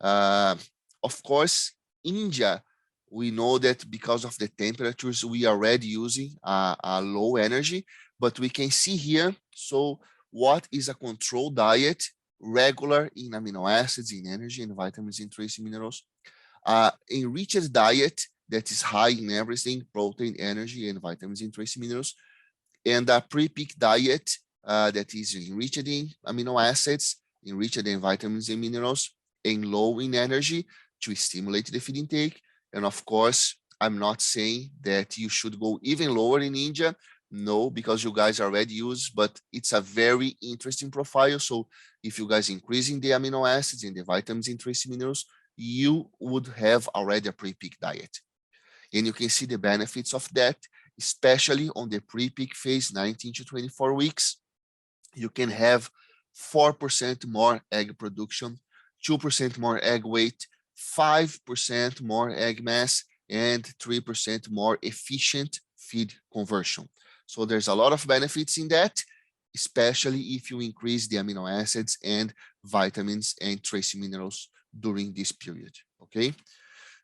Of course, India, we know that because of the temperatures, we are already using a low energy, but we can see here, so what is a controlled diet, regular in amino acids, in energy, and vitamins and trace minerals. Enriched diet that is high in everything, protein, energy, and vitamins and trace minerals, and a pre-peak diet that is enriched in amino acids, enriched in vitamins and minerals, and low in energy to stimulate the feed intake. And of course, I'm not saying that you should go even lower in India. No, because you guys already use, but it's a very interesting profile. So if you guys increasing the amino acids and the vitamins and trace minerals, you would have already a pre-peak diet. And you can see the benefits of that, especially on the pre-peak phase, 19 to 24 weeks. You can have 4% more egg production, 2% more egg weight, 5% more egg mass, and 3% more efficient feed conversion. So there's a lot of benefits in that, especially if you increase the amino acids and vitamins and trace minerals during this period, okay?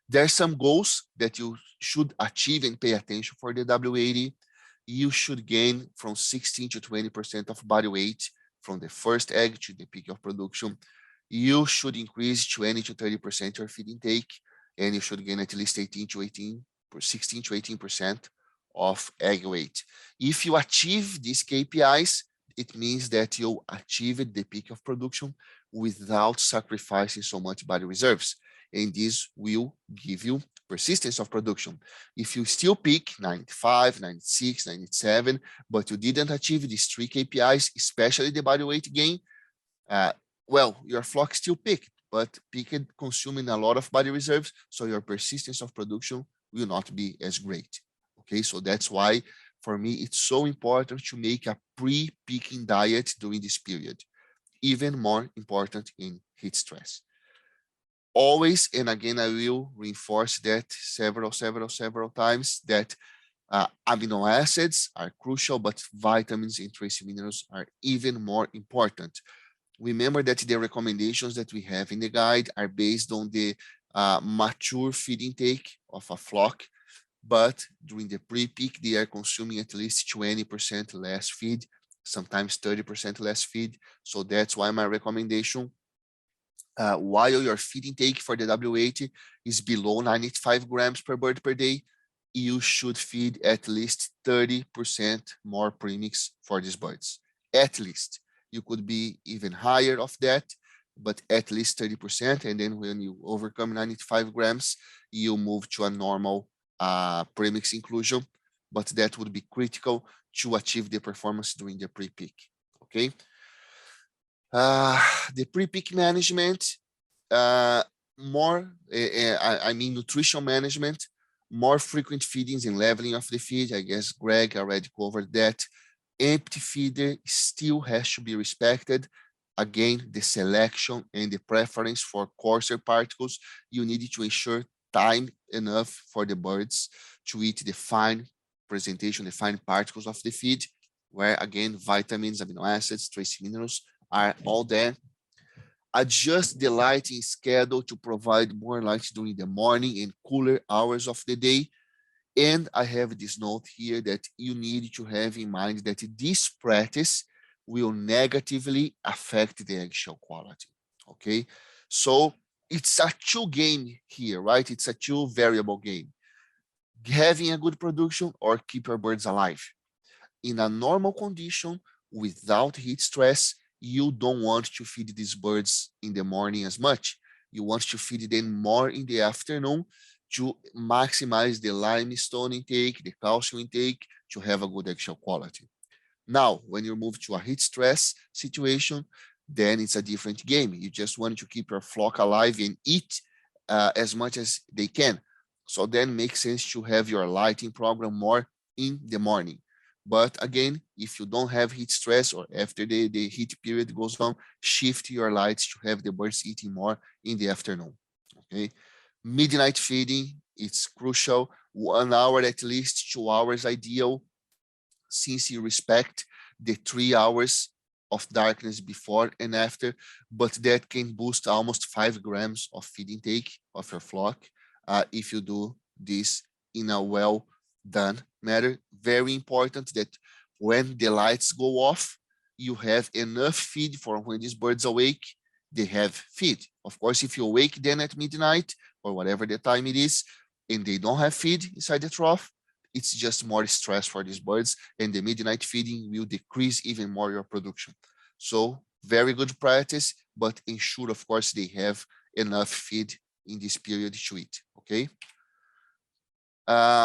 There are some goals that you should achieve and pay attention for the W-80. You should gain from 16 to 20% of body weight from the first egg to the peak of production. You should increase 20 to 30% your feed intake, and you should gain at least 16 to 18% of egg weight. If you achieve these KPIs, it means that you achieved the peak of production without sacrificing so much body reserves. And this will give you persistence of production. If you still peak 95, 96, 97, but you didn't achieve these 3 KPIs, especially the body weight gain, well, your flock still peaked, but peaked consuming a lot of body reserves, so your persistence of production will not be as great. Okay, so that's why for me it's so important to make a pre-peaking diet during this period, even more important in heat stress. Always, and again, I will reinforce that several times, that amino acids are crucial, but vitamins and trace minerals are even more important. Remember that the recommendations that we have in the guide are based on the mature feed intake of a flock, but during the pre-peak, they are consuming at least 20% less feed, sometimes 30% less feed. So that's why my recommendation, while your feed intake for the W-80 is below 95 grams per bird per day, you should feed at least 30% more premix for these birds. At least. You could be even higher of that, but at least 30%. And then when you overcome 95 grams, you move to a normal premix inclusion, but that would be critical to achieve the performance during the pre-peak, okay? The pre-peak management, I mean nutrition management, more frequent feedings and leveling of the feed. I guess Greg already covered that. Empty feeder still has to be respected. Again, the selection and the preference for coarser particles, you need to ensure time enough for the birds to eat the fine presentation, the fine particles of the feed, where again, vitamins, amino acids, trace minerals are all there. Adjust the lighting schedule to provide more light during the morning and cooler hours of the day. And I have this note here that you need to have in mind that this practice will negatively affect the eggshell quality, okay? So it's a 2 game here, right? It's a 2 variable game. Having a good production or keep your birds alive. In a normal condition, without heat stress, you don't want to feed these birds in the morning as much. You want to feed them more in the afternoon to maximize the limestone intake, the calcium intake, to have a good eggshell quality. Now, when you move to a heat stress situation, then it's a different game. You just want to keep your flock alive and eat as much as they can. So then makes sense to have your lighting program more in the morning. But again, if you don't have heat stress or after the heat period goes on, shift your lights to have the birds eating more in the afternoon, okay? Midnight feeding, it's crucial. 1 hour at least, 2 hours ideal, since you respect the 3 hours of darkness before and after, but that can boost almost 5 grams of feed intake of your flock if you do this in a well done manner. Very important that when the lights go off, you have enough feed for when these birds awake, they have feed. Of course, if you awake then at midnight or whatever the time it is, and they don't have feed inside the trough, it's just more stress for these birds, and the midnight feeding will decrease even more your production. So very good practice, but ensure, of course, they have enough feed in this period to eat, okay?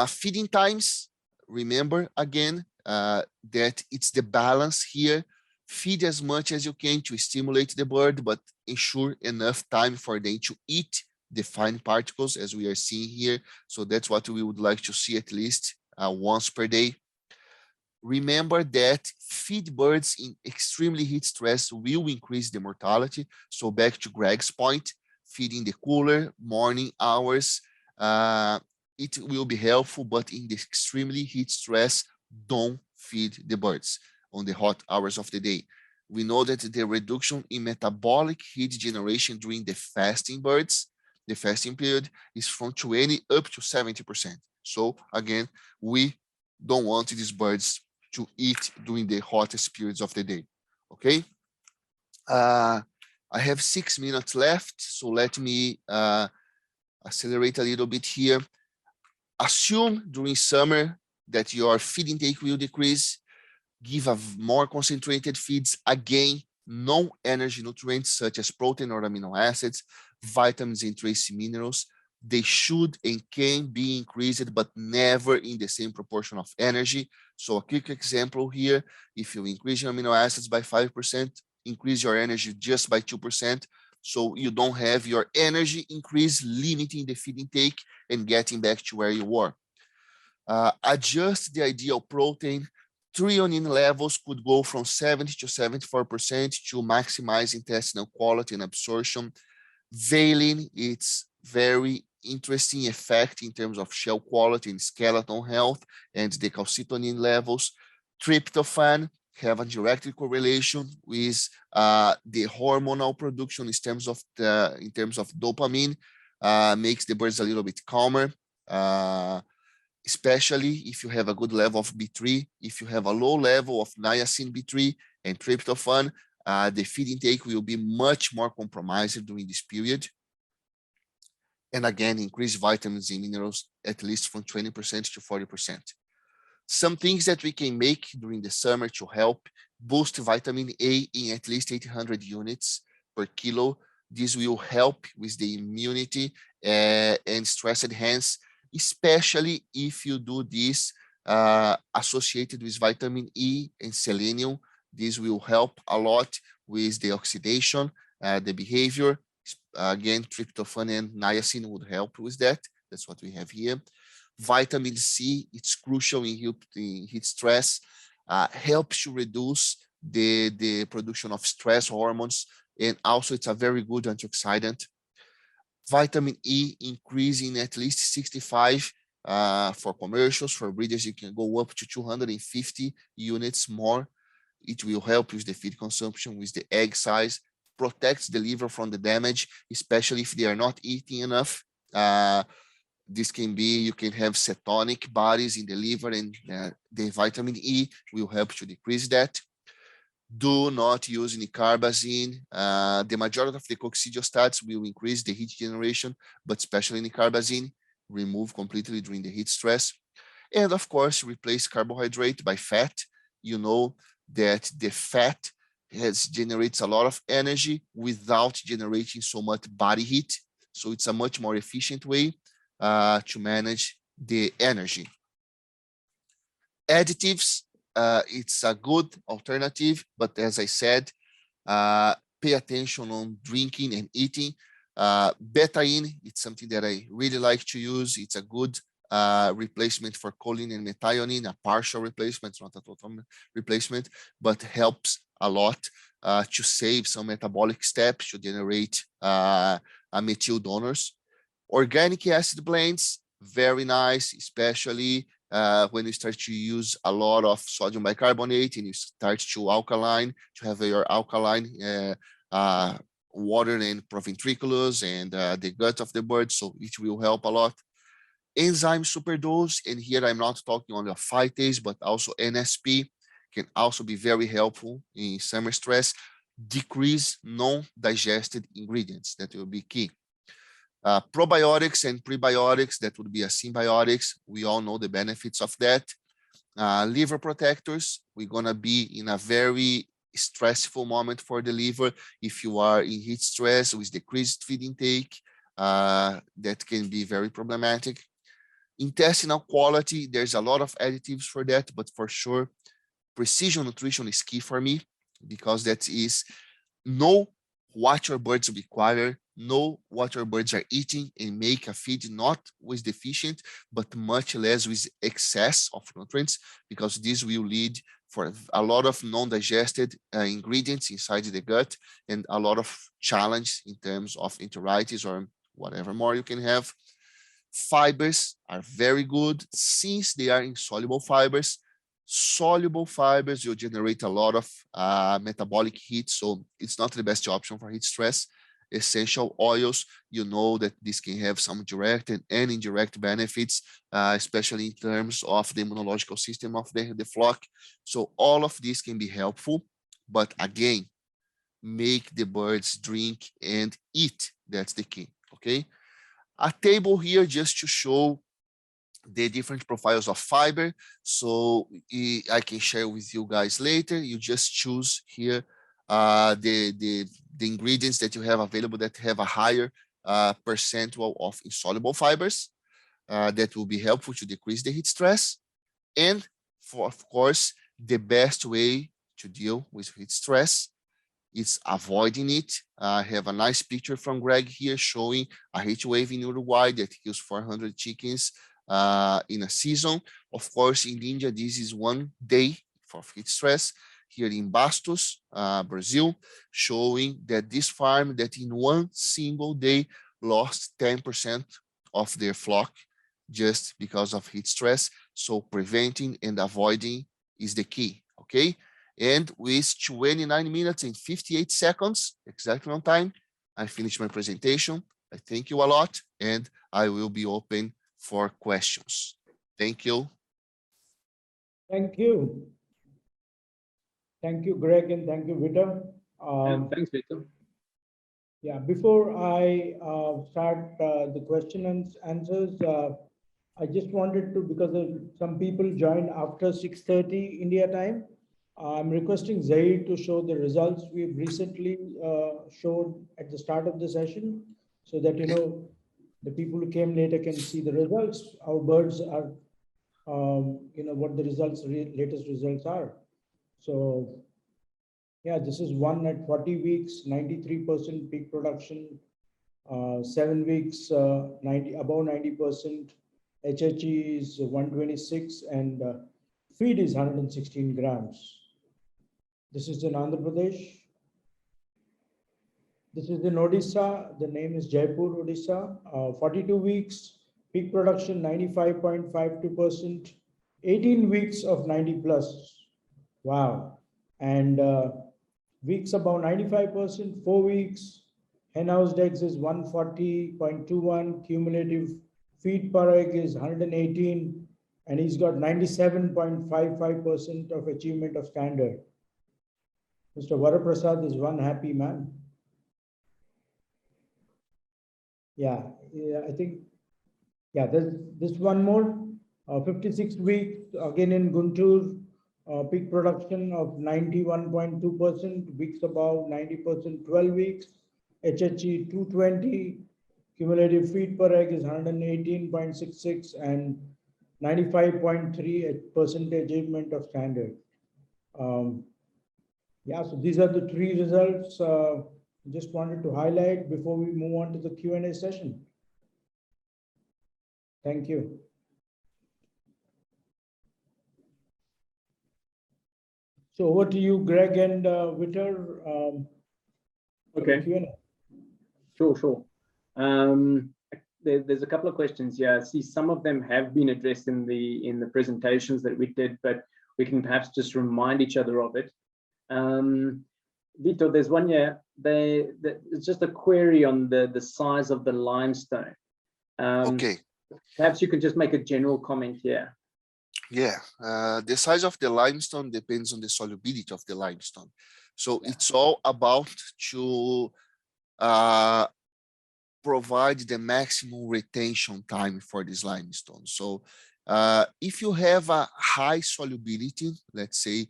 Feeding times, remember again that it's the balance here. Feed as much as you can to stimulate the bird, but ensure enough time for them to eat the fine particles as we are seeing here. So that's what we would like to see at least once per day. Remember that feed birds in extremely heat stress will increase the mortality. So back to Greg's point, feeding the cooler morning hours, it will be helpful, but in the extremely heat stress, don't feed the birds on the hot hours of the day. We know that the reduction in metabolic heat generation during the fasting birds, the fasting period, is from 20 up to 70%. So again, we don't want these birds to eat during the hottest periods of the day, okay? I have 6 minutes left, so let me accelerate a little bit here. Assume during summer that your feed intake will decrease. Give a more concentrated feeds, again, non-energy nutrients such as protein or amino acids, vitamins and trace minerals. They should and can be increased, but never in the same proportion of energy. So a quick example here, if you increase your amino acids by 5%, increase your energy just by 2%. So you don't have your energy increase limiting the feed intake and getting back to where you were. Adjust the ideal protein. Threonine levels could go from 70 to 74% to maximize intestinal quality and absorption. Valine, it's very interesting effect in terms of shell quality and skeleton health, and the calcitonin levels. Tryptophan have a direct correlation with the hormonal production in terms of dopamine, makes the birds a little bit calmer. Especially if you have a good level of B3, if you have a low level of niacin B3 and tryptophan, the feed intake will be much more compromised during this period. And again, increase vitamins and minerals at least from 20% to 40%. Some things that we can make during the summer to help boost vitamin A in at least 800 units per kilo. This will help with the immunity and stress enhance, especially if you do this associated with vitamin E and selenium. This will help a lot with the oxidation, the behavior. Again, tryptophan and niacin would help with that. That's what we have here. Vitamin C, it's crucial in heat stress, helps to reduce the production of stress hormones, and also it's a very good antioxidant. Vitamin E increasing at least 65 for commercials. For breeders, you can go up to 250 units more. It will help with the feed consumption, with the egg size, protects the liver from the damage, especially if they are not eating enough. This can be, you can have cetonic bodies in the liver, and the vitamin E will help to decrease that. Do not use any carbazine. The majority of the coccidiostats will increase the heat generation, but especially in carbazine, remove completely during the heat stress. And of course, replace carbohydrate by fat. You know that the fat generates a lot of energy without generating so much body heat. So it's a much more efficient way to manage the energy. Additives, it's a good alternative, but as I said, pay attention on drinking and eating. Betaine, it's something that I really like to use. It's a good replacement for choline and methionine, a partial replacement, not a total replacement, but helps a lot to save some metabolic steps to generate methyl donors. Organic acid blends, very nice, especially when you start to use a lot of sodium bicarbonate and you start to have your alkaline water and proventriculus and the gut of the bird, so it will help a lot. Enzyme superdose, and here I'm not talking only of phytase, but also NSP, can also be very helpful in summer stress. Decrease non-digested ingredients, that will be key. Probiotics and prebiotics, that would be a symbiotics. We all know the benefits of that. Liver protectors, we're gonna be in a very stressful moment for the liver. If you are in heat stress with decreased feed intake, that can be very problematic. Intestinal quality, there's a lot of additives for that, but for sure, precision nutrition is key for me, because that is know what your birds require, know what your birds are eating, and make a feed not with deficient, but much less with excess of nutrients, because this will lead for a lot of non-digested ingredients inside the gut and a lot of challenge in terms of enteritis or whatever more you can have. Fibers are very good since they are insoluble fibers. Soluble fibers will generate a lot of metabolic heat, so it's not the best option for heat stress. Essential oils, you know that this can have some direct and indirect benefits, especially in terms of the immunological system of the flock. So all of this can be helpful, but again, make the birds drink and eat. That's the key, okay? A table here just to show the different profiles of fiber. So I can share with you guys later. You just choose here the ingredients that you have available that have a higher percentage of insoluble fibers. That will be helpful to decrease the heat stress. And for, of course, the best way to deal with heat stress is avoiding it. I have a nice picture from Greg here showing a heat wave in Uruguay that kills 400 chickens in a season. Of course, in India, this is 1 day for heat stress. Here in Bastos, Brazil, showing that this farm that in 1 single day lost 10% of their flock just because of heat stress. So preventing and avoiding is the key, okay? And with 29 minutes and 58 seconds, exactly on time, I finished my presentation. I thank you a lot, and I will be open for questions. Thank you. Thank you. Thank you, Greg, and thank you, Vita. Thanks, Victor. Yeah, before I start the question and answers, I just wanted to, because some people joined after 6:30 India time, I'm requesting Zaid to show the results we've recently showed at the start of the session, so that, you know, the people who came later can see the results. Our birds are, you know, what the results, latest results are. So yeah, this is one at 40 weeks, 93% peak production, 7 weeks, above 90%, HHE is 126, and feed is 116 grams. This is in Andhra Pradesh. This is in Odisha. The name is Jaipur, Odisha. 42 weeks, peak production 95.52%, 18 weeks of 90 plus. Wow. And weeks above 95%, 4 weeks. Hen housed eggs is 140.21. Cumulative feed per egg is 118. And he's got 97.55% of achievement of standard. Mr. Varaprasad is one happy man. Yeah, I think, yeah, there's this one more, 56 weeks, again in Guntur, peak production of 91.2%, weeks above 90%, 12 weeks, HHE 220, cumulative feed per egg is 118.66, and 95.3% achievement of standard. Yeah, so these are the three results. Just wanted to highlight before we move on to the Q&A session. Thank you. So over to you, Greg and Vitor. Okay. Q&A. Sure. There's a couple of questions here. I see some of them have been addressed in the presentations that we did, but we can perhaps just remind each other of it. Vitor, there's one here. It's just a query on the size of the limestone. Okay. Perhaps you can just make a general comment here. Yeah, the size of the limestone depends on the solubility of the limestone. So it's all about to provide the maximum retention time for this limestone. So if you have a high solubility, let's say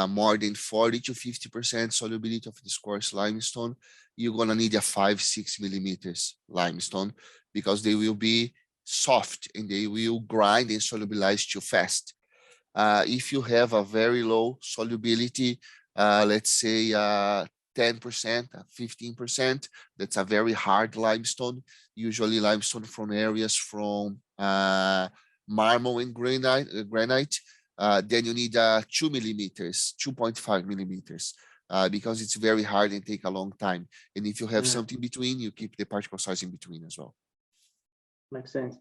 more than 40 to 50% solubility of this coarse limestone, you're gonna need a 5-6 millimeters limestone because they will be soft and they will grind and solubilize too fast. If you have a very low solubility, let's say 10%, 15%, that's a very hard limestone, usually limestone from areas from marble and granite, then you need 2 millimeters, 2.5 millimeters, because it's very hard and take a long time. And if you have something between, you keep the particle size in between as well. Makes sense.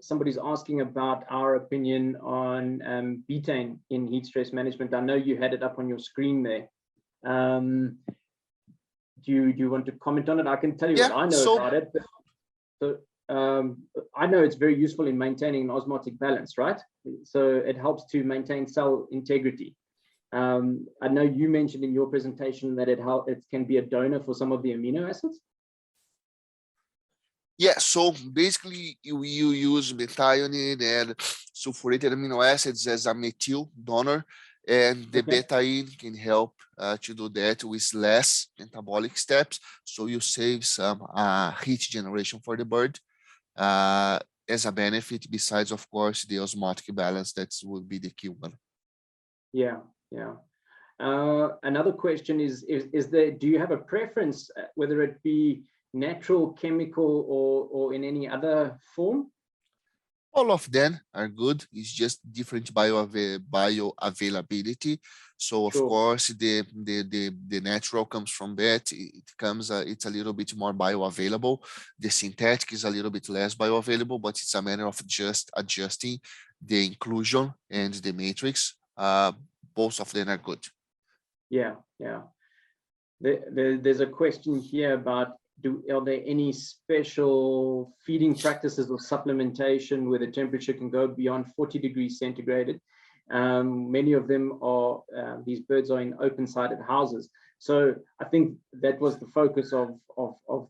Somebody's asking about our opinion on butane in heat stress management. I know you had it up on your screen there. Do you want to comment on it? I can tell you what I know about it. I know it's very useful in maintaining an osmotic balance, right? So it helps to maintain cell integrity. I know you mentioned in your presentation that it can be a donor for some of the amino acids. Yeah, so basically you use methionine and sulfurated amino acids as a methyl donor, and the betaine can help to do that with less metabolic steps. So you save some heat generation for the bird as a benefit, besides, of course, the osmotic balance. That would be the key one. Yeah. Another question is there, do you have a preference, whether it be natural, chemical, or in any other form? All of them are good. It's just different bioavailability. So of course the natural comes from that. It's a little bit more bioavailable. The synthetic is a little bit less bioavailable, but it's a matter of just adjusting the inclusion and the matrix. Both of them are good. Yeah. There's a question here about, are there any special feeding practices or supplementation where the temperature can go beyond 40 degrees centigrade? Many of them are, these birds are in open-sided houses. So I think that was the focus of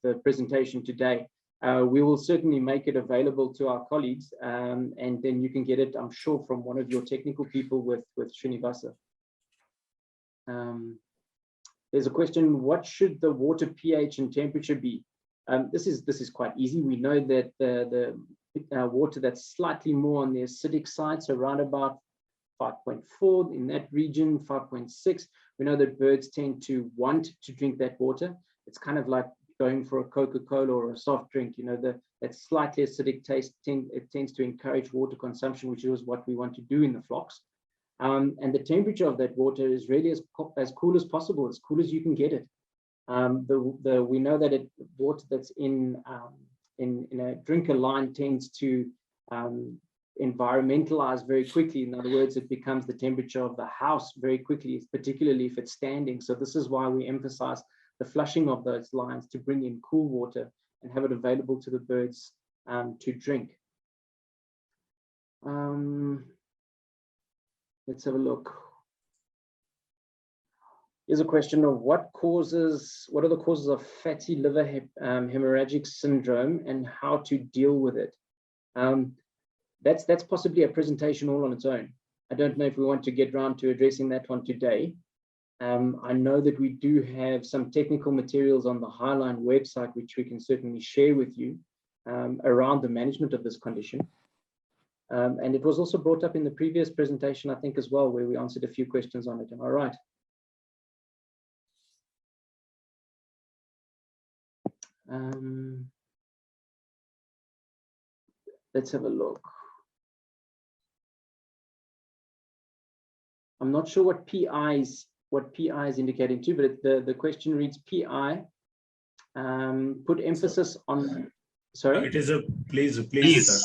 the presentation today. We will certainly make it available to our colleagues, and then you can get it, I'm sure, from one of your technical people with Srinivasa. There's a question, what should the water pH and temperature be? This is quite easy. We know that the water that's slightly more on the acidic side, so around about 5.4 in that region, 5.6. We know that birds tend to want to drink that water. It's kind of like going for a Coca-Cola or a soft drink. You know, that slightly acidic taste, it tends to encourage water consumption, which is what we want to do in the flocks. And the temperature of that water is really as cool as possible, as cool as you can get it. We know that water that's in a drinker line tends to environmentalize very quickly. In other words, it becomes the temperature of the house very quickly, particularly if it's standing. So this is why we emphasize the flushing of those lines to bring in cool water and have it available to the birds to drink. Let's have a look. Here's a question of what are the causes of fatty liver hemorrhagic syndrome and how to deal with it. That's possibly a presentation all on its own. I don't know if we want to get around to addressing that one today. I know that we do have some technical materials on the Highline website, which we can certainly share with you. around the management of this condition. And it was also brought up in the previous presentation, I think, as well, where we answered a few questions on it. Am I right? Let's have a look. I'm not sure what PI is indicating to, but the question reads PI. Put emphasis on. Sorry. It is a please, sir.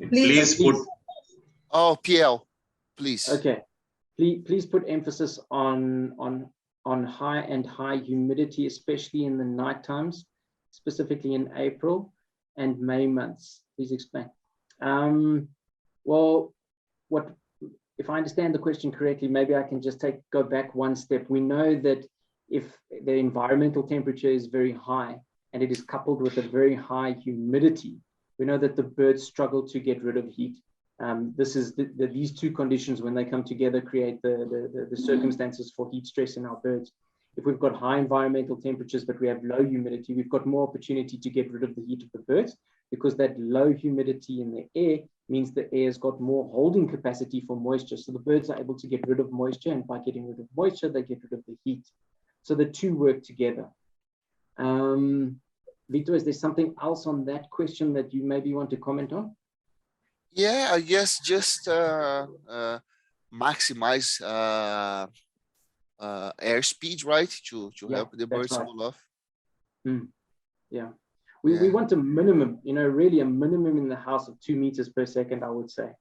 Please put. Oh, PL, please. Okay. Please put emphasis on high and high humidity, especially in the night times, specifically in April and May months. Please explain. Well, if I understand the question correctly, maybe I can just go back one step. We know that if the environmental temperature is very high and it is coupled with a very high humidity, we know that the birds struggle to get rid of heat. These two conditions, when they come together, create the circumstances for heat stress in our birds. If we've got high environmental temperatures, but we have low humidity, we've got more opportunity to get rid of the heat of the birds, because that low humidity in the air means the air's got more holding capacity for moisture. So the birds are able to get rid of moisture, and by getting rid of moisture, they get rid of the heat. So the two work together. Vito, is there something else on that question that you maybe want to comment on? Yeah, I guess just maximize airspeed, right? To help the birds cool off. Yeah. We want a minimum, really a minimum in the house of 2 meters per second, I would say.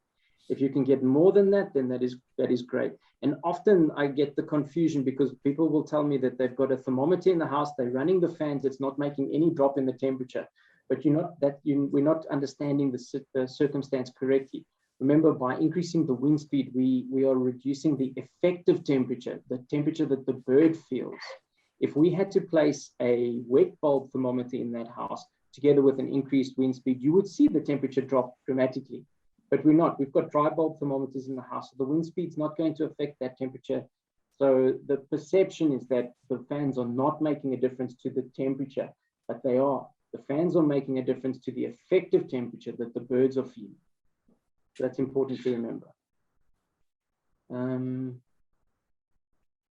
If you can get more than that, then that is great. And often I get the confusion because people will tell me that they've got a thermometer in the house, they're running the fans, it's not making any drop in the temperature. But we're not understanding the circumstance correctly. Remember, by increasing the wind speed, we are reducing the effective temperature, the temperature that the bird feels. If we had to place a wet bulb thermometer in that house, together with an increased wind speed, you would see the temperature drop dramatically. But we're not. We've got dry bulb thermometers in the house, so the wind speed's not going to affect that temperature. So the perception is that the fans are not making a difference to the temperature, but they are. The fans are making a difference to the effective temperature that the birds are feeling. So that's important to remember.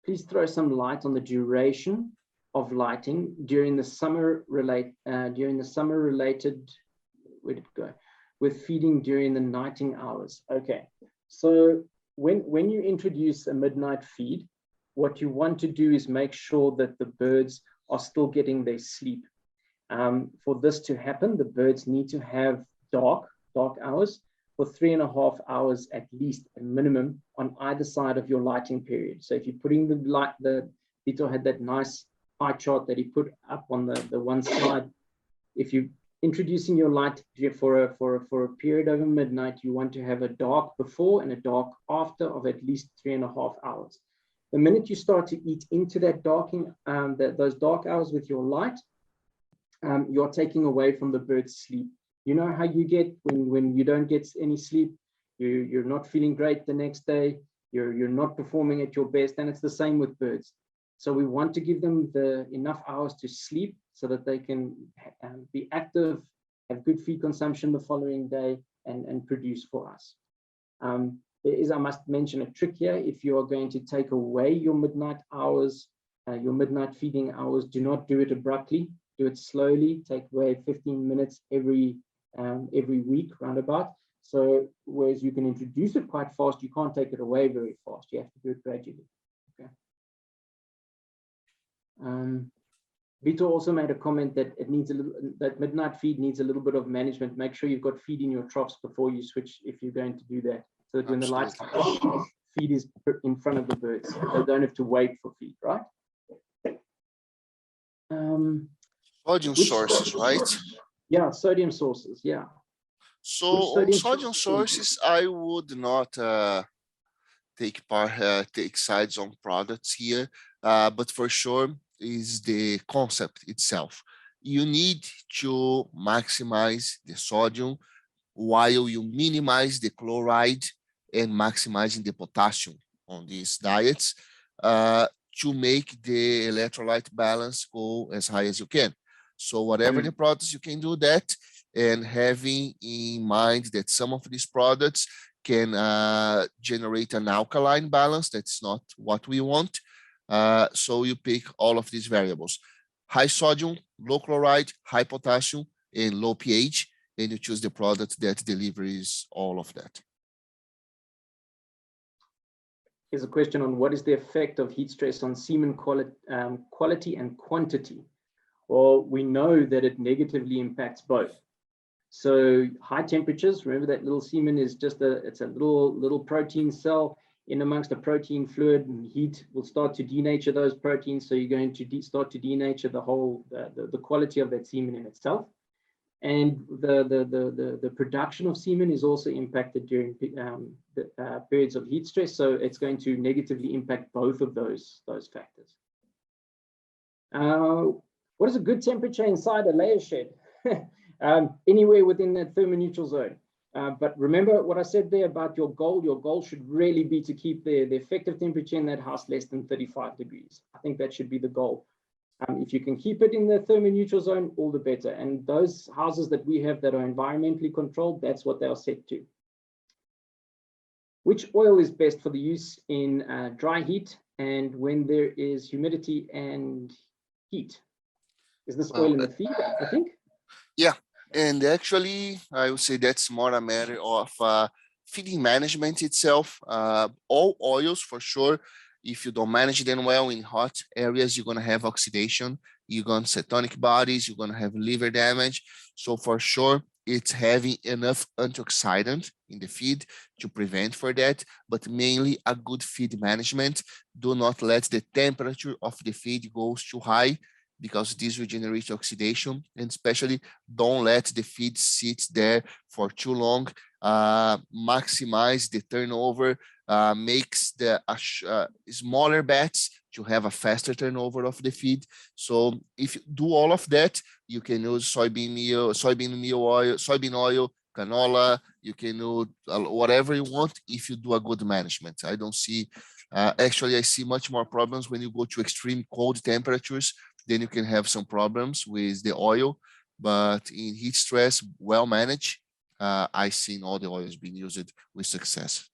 Please throw some light on the duration of lighting during the summer related, where did it go? With feeding during the nighting hours. Okay, so when you introduce a midnight feed, what you want to do is make sure that the birds are still getting their sleep. For this to happen, the birds need to have dark hours for 3.5 hours at least, a minimum, on either side of your lighting period. So if you're putting the light, Vito had that nice pie chart that he put up on the one slide. If you're introducing your light for a period over midnight, you want to have a dark before and a dark after of at least 3.5 hours. The minute you start to eat into that those dark hours with your light, you're taking away from the bird's sleep. You know how you get when you don't get any sleep, you're not feeling great the next day, you're not performing at your best, and it's the same with birds. So we want to give them enough hours to sleep so that they can be active, have good feed consumption the following day, and produce for us. There is, I must mention, a trick here. If you are going to take away your midnight hours, your midnight feeding hours, do not do it abruptly. Do it slowly. Take away 15 minutes every week, roundabout. So whereas you can introduce it quite fast, you can't take it away very fast. You have to do it gradually. Okay. Vito also made a comment that that midnight feed needs a little bit of management. Make sure you've got feed in your troughs before you switch, if you're going to do that, so that when the lights come on, feed is in front of the birds. They don't have to wait for feed, right? Sodium sources, right? Yeah, sodium sources, yeah. So on sodium sources, I would not take sides on products here, but for sure is the concept itself. You need to maximize the sodium while you minimize the chloride and maximizing the potassium on these diets to make the electrolyte balance go as high as you can. So whatever the products, you can do that, and having in mind that some of these products can generate an alkaline balance. That's not what we want. So you pick all of these variables: high sodium, low chloride, high potassium, and low pH, and you choose the product that delivers all of that. Here's a question on what is the effect of heat stress on semen quality and quantity? Well, we know that it negatively impacts both. So high temperatures, remember that little semen is just it's a little protein cell in amongst the protein fluid, and heat will start to denature those proteins. So you're going to start to denature the quality of that semen in itself. And the production of semen is also impacted during periods of heat stress. So it's going to negatively impact both of those factors. What is a good temperature inside a layer shed? Anywhere within that thermoneutral zone. But remember what I said there about your goal. Your goal should really be to keep the effective temperature in that house less than 35 degrees. I think that should be the goal. If you can keep it in the thermoneutral zone, all the better. And those houses that we have that are environmentally controlled, that's what they are set to. Which oil is best for the use in dry heat and when there is humidity and heat? Is this oil in the feed, I think? Yeah, and actually, I would say that's more a matter of feeding management itself. All oils, for sure, if you don't manage them well in hot areas, you're going to have oxidation, you're going to cetonic bodies, you're going to have liver damage. So for sure, it's having enough antioxidant in the feed to prevent for that, but mainly a good feed management. Do not let the temperature of the feed goes too high, because this will generate oxidation, and especially don't let the feed sit there for too long. Maximize the turnover, makes the smaller batches to have a faster turnover of the feed. So if you do all of that, you can use soybean oil, canola, you can use whatever you want if you do a good management. I don't see, actually I see much more problems when you go to extreme cold temperatures. Then you can have some problems with the oil, but in heat stress, well managed, I've seen all the oils being used with success.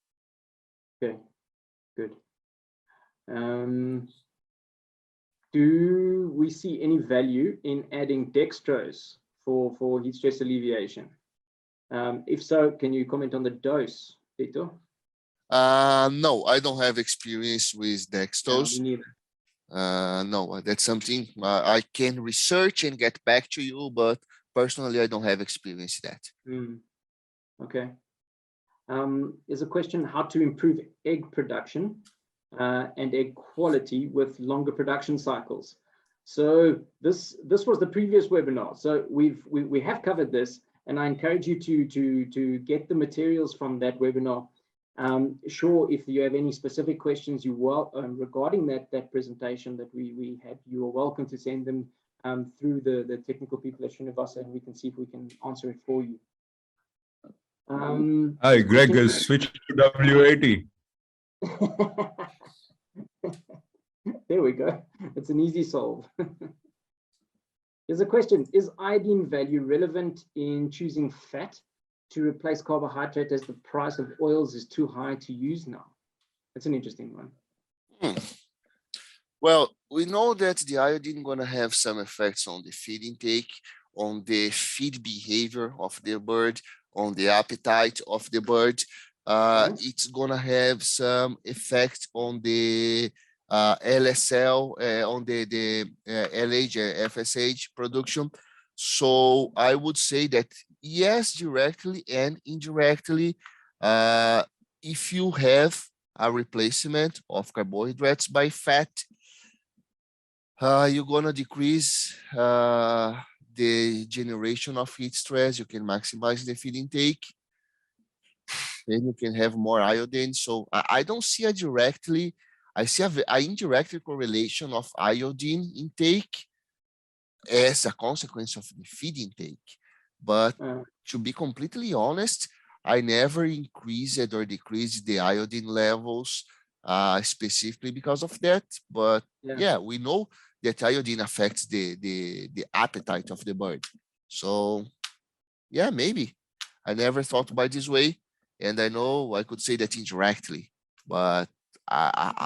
Okay, good. Do we see any value in adding dextrose for heat stress alleviation? If so, can you comment on the dose, Tito? No, I don't have experience with dextrose. No, me neither. No, that's something I can research and get back to you, but personally, I don't have experience in that. Okay. There's a question how to improve egg production and egg quality with longer production cycles. So this was the previous webinar. So we have covered this, and I encourage you to get the materials from that webinar. Sure, if you have any specific questions regarding that presentation that we had, you are welcome to send them through the technical people at Srinivasa, and we can see if we can answer it for you. Hi, Greg has switched to W-80. There we go. It's an easy solve. There's a question, is iodine value relevant in choosing fat to replace carbohydrate as the price of oils is too high to use now? That's an interesting one. Well, we know that the iodine going to have some effects on the feed intake, on the feed behavior of the bird, on the appetite of the bird. It's going to have some effect on the LSL, on the LH, FSH production. So I would say that yes, directly and indirectly, if you have a replacement of carbohydrates by fat, you're going to decrease the generation of heat stress. You can maximize the feed intake, then you can have more iodine. So I don't see a directly, I see an indirect correlation of iodine intake as a consequence of the feed intake. But to be completely honest, I never increased or decreased the iodine levels specifically because of that. But yeah, we know that iodine affects the appetite of the bird. So yeah, maybe. I never thought about this way. And I know I could say that indirectly, but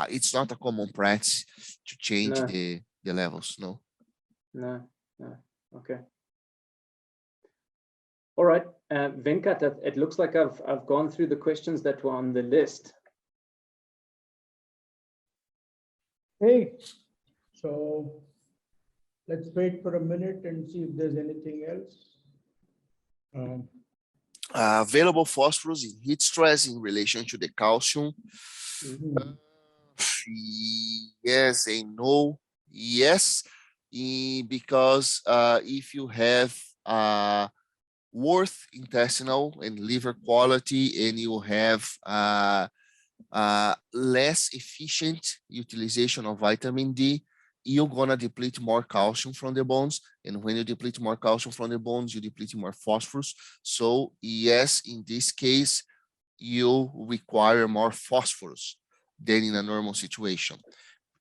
it's not a common practice to change No. the levels, no. No, no. Okay. All right, Venkat, it looks like I've gone through the questions that were on the list. Hey, so let's wait for a minute and see if there's anything else. Available phosphorus in heat stress in relation to the calcium. Mhm. Yes and no. Yes, because if you have worse intestinal and liver quality, and you have less efficient utilization of vitamin D, you're gonna deplete more calcium from the bones. And when you deplete more calcium from the bones, you deplete more phosphorus. So yes, in this case, you require more phosphorus than in a normal situation.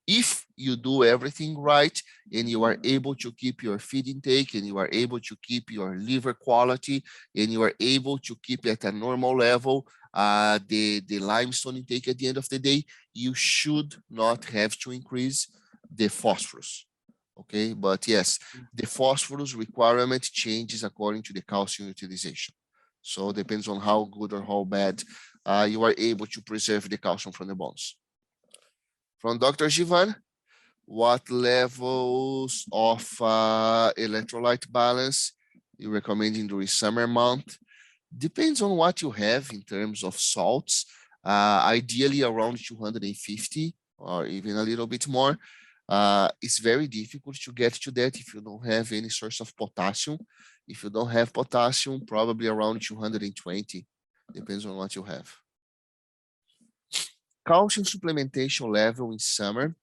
If you do everything right and you are able to keep your feed intake and you are able to keep your liver quality and you are able to keep at a normal level the limestone intake at the end of the day, you should not have to increase the phosphorus. Okay, but yes, the phosphorus requirement changes according to the calcium utilization. So it depends on how good or how bad you are able to preserve the calcium from the bones. From Dr. Jivan, what levels of electrolyte balance you recommend during summer month? Depends on what you have in terms of salts, ideally around 250 or even a little bit more. It's very difficult to get to that if you don't have any source of potassium. If you don't have potassium, probably around 220, depends on what you have. Calcium supplementation level in summer.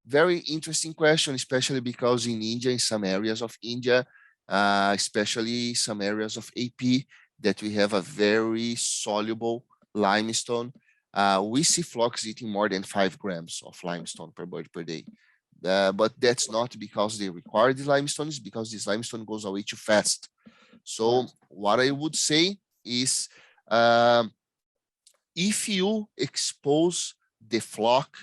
Very interesting question, especially because in India, in some areas of India, especially some areas of AP, that we have a very soluble limestone. We see flocks eating more than 5 grams of limestone per bird per day. But that's not because they require the limestone, it's because this limestone goes away too fast. So what I would say is, if you expose the flock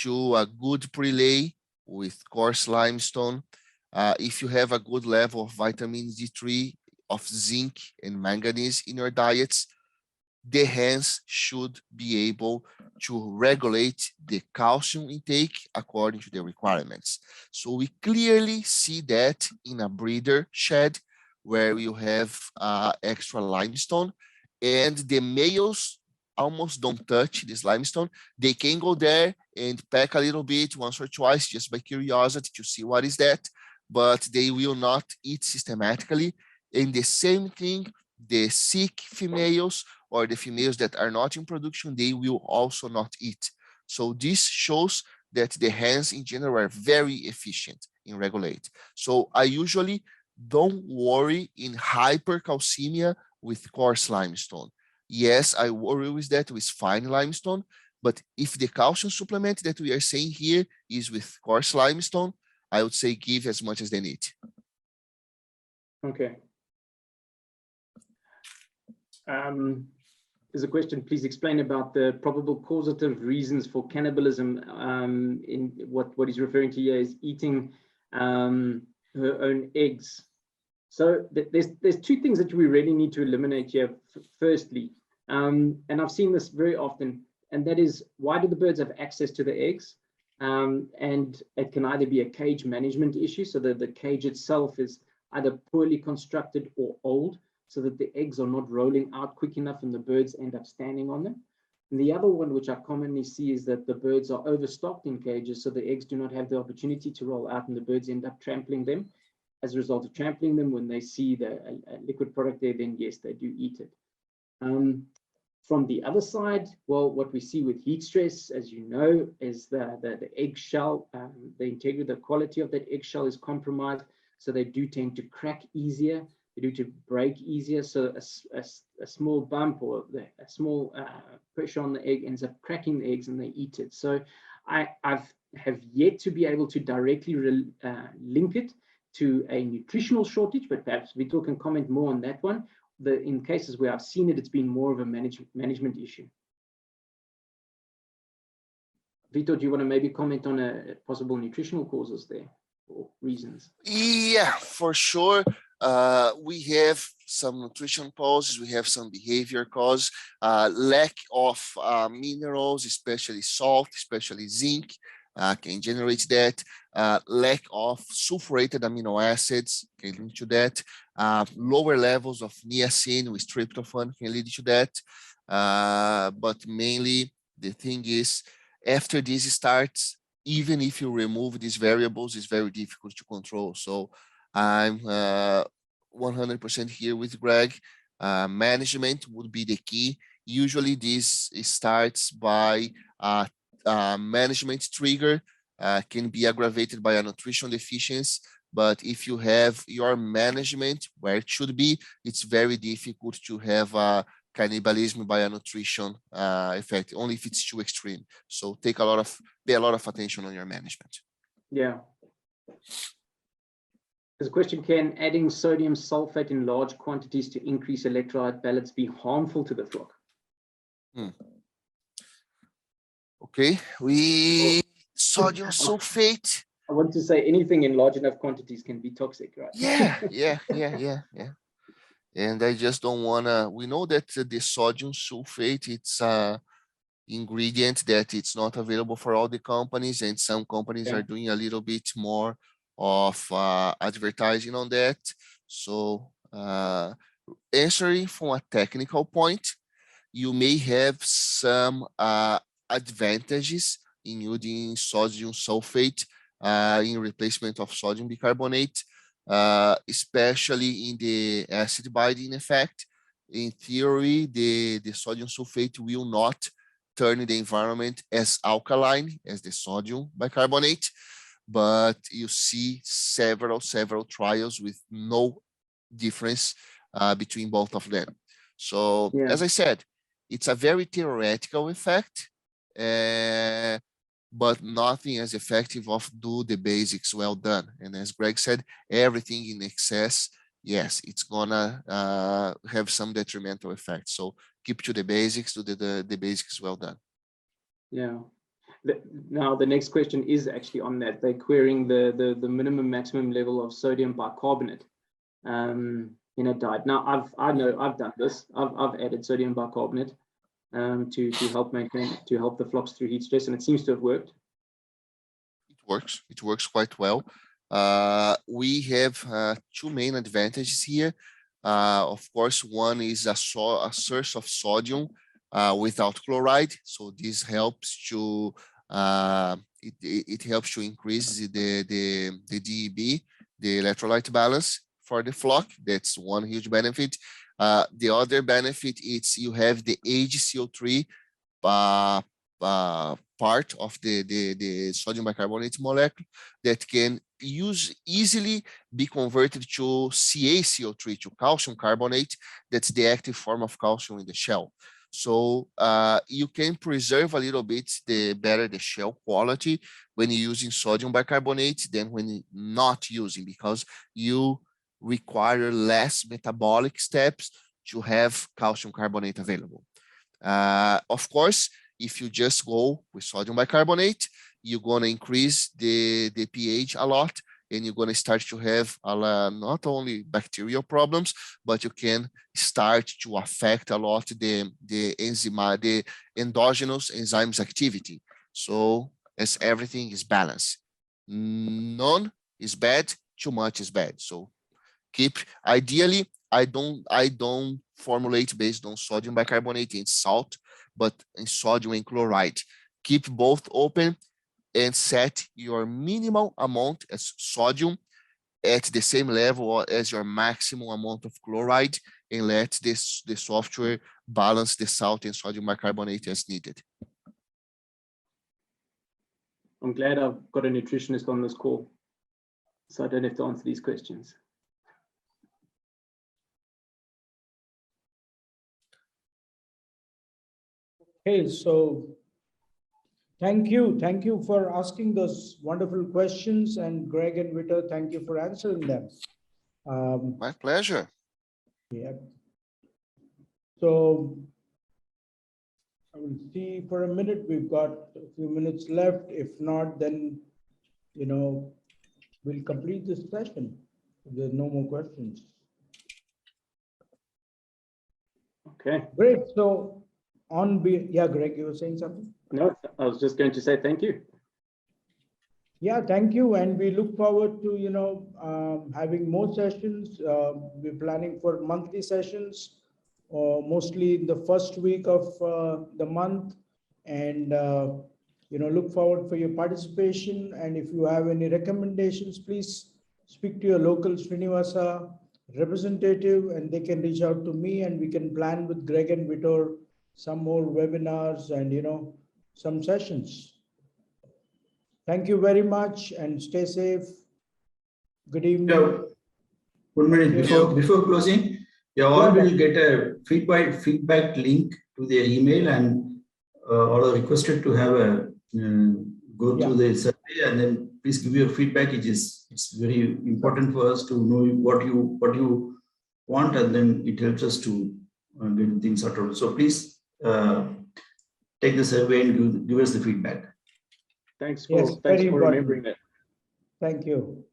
to a good prelay with coarse limestone, if you have a good level of vitamin D3, of zinc and manganese in your diets, the hens should be able to regulate the calcium intake according to the requirements. So we clearly see that in a breeder shed where you have extra limestone, and the males almost don't touch this limestone. They can go there and peck a little bit once or twice just by curiosity to see what is that, but they will not eat systematically. And the same thing, the sick females or the females that are not in production, they will also not eat. So this shows that the hens in general are very efficient in regulate. So I usually don't worry in hypercalcemia with coarse limestone. Yes, I worry with that with fine limestone, but if the calcium supplement that we are saying here is with coarse limestone, I would say give as much as they need. Okay. There's a question, please explain about the probable causative reasons for cannibalism. In what he's referring to here is eating her own eggs. So there's two things that we really need to eliminate here. Firstly, and I've seen this very often, and that is, why do the birds have access to the eggs? And it can either be a cage management issue, so that the cage itself is either poorly constructed or old, so that the eggs are not rolling out quick enough and the birds end up standing on them. And the other one, which I commonly see, is that the birds are overstocked in cages, so the eggs do not have the opportunity to roll out and the birds end up trampling them. As a result of trampling them, when they see the liquid product there, then yes, they do eat it. From the other side, well, what we see with heat stress, as you know, is the eggshell, the integrity, the quality of that eggshell is compromised, so they do tend to crack easier. They do to break easier, so a small bump or a small pressure on the egg ends up cracking the eggs and they eat it. So I've have yet to be able to directly link it to a nutritional shortage, but perhaps Vitor can comment more on that one. In cases where I've seen it, it's been more of a management issue. Vitor, do you want to maybe comment on a possible nutritional causes there or reasons? Yeah, for sure. We have some nutrition causes, we have some behavior causes, lack of minerals, especially salt, especially zinc, can generate that. Lack of sulfurated amino acids can lead to that. Lower levels of niacin with tryptophan can lead to that. But mainly the thing is, after this starts, even if you remove these variables, it's very difficult to control. So I'm 100% here with Greg. Management would be the key. Usually this starts by management trigger, can be aggravated by a nutrition deficiency. But if you have your management where it should be, it's very difficult to have a cannibalism by a nutrition effect, only if it's too extreme. So pay a lot of attention on your management. Yeah. There's a question, can adding sodium sulfate in large quantities to increase electrolyte balance be harmful to the flock? Okay, sodium sulfate. I want to say anything in large enough quantities can be toxic, right? Yeah. And I just don't wanna, we know that the sodium sulfate, it's a ingredient that it's not available for all the companies, and some companies are doing a little bit more of advertising on that. So answering from a technical point, you may have some advantages in using sodium sulfate in replacement of sodium bicarbonate, especially in the acid binding effect. In theory, the sodium sulfate will not turn the environment as alkaline as the sodium bicarbonate, but you see several trials with no difference between both of them. So as I said, it's a very theoretical effect, but nothing as effective of do the basics well done. And as Greg said, everything in excess, yes, it's gonna have some detrimental effects. So keep to the basics, do the basics well done. Yeah. Now the next question is actually on that. They're querying the minimum maximum level of sodium bicarbonate in a diet. Now I've done this. I've added sodium bicarbonate to help the flocks through heat stress, and it seems to have worked. It works quite well. We have two main advantages here. Of course, one is a source of sodium without chloride, so this helps to it helps to increase the DEB, the electrolyte balance for the flock. That's one huge benefit. The other benefit is you have the HCO3 part of the sodium bicarbonate molecule that can easily be converted to CaCO3, to calcium carbonate. That's the active form of calcium in the shell. So you can preserve a little bit better the shell quality when you're using sodium bicarbonate than when not using, because you require less metabolic steps to have calcium carbonate available. Of course, if you just go with sodium bicarbonate, you're going to increase the pH a lot, and you're going to start to have not only bacterial problems, but you can start to affect a lot the endogenous enzymes activity. So as everything is balanced, none is bad, too much is bad. So ideally, I don't formulate based on sodium bicarbonate and salt, but in sodium and chloride. Keep both open and set your minimal amount as sodium at the same level as your maximum amount of chloride, and let the software balance the salt and sodium bicarbonate as needed. I'm glad I've got a nutritionist on this call, so I don't have to answer these questions. Okay, so Thank you. Thank you for asking those wonderful questions. And Greg and Vito, thank you for answering them. My pleasure. Yeah. So I will see for a minute. We've got a few minutes left. If not, then, we'll complete this session. If there's no more questions. Okay. Great. So yeah, Greg, you were saying something? No, I was just going to say thank you. Yeah, thank you. And we look forward to, having more sessions. We're planning for monthly sessions, mostly in the first week of the month. And, look forward for your participation. And if you have any recommendations, please speak to your local Srinivasa representative, and they can reach out to me, and we can plan with Greg and Vitor some more webinars and, some sessions. Thank you very much and stay safe. Good evening. Yeah, 1 minute before closing, you all will get a feedback link to their email, and all are requested to have a go through the survey, and then please give your feedback. It's very important for us to know what you want, and then it helps us to get things sorted out. So please take the survey and give us the feedback. Thanks for remembering that. Thank you.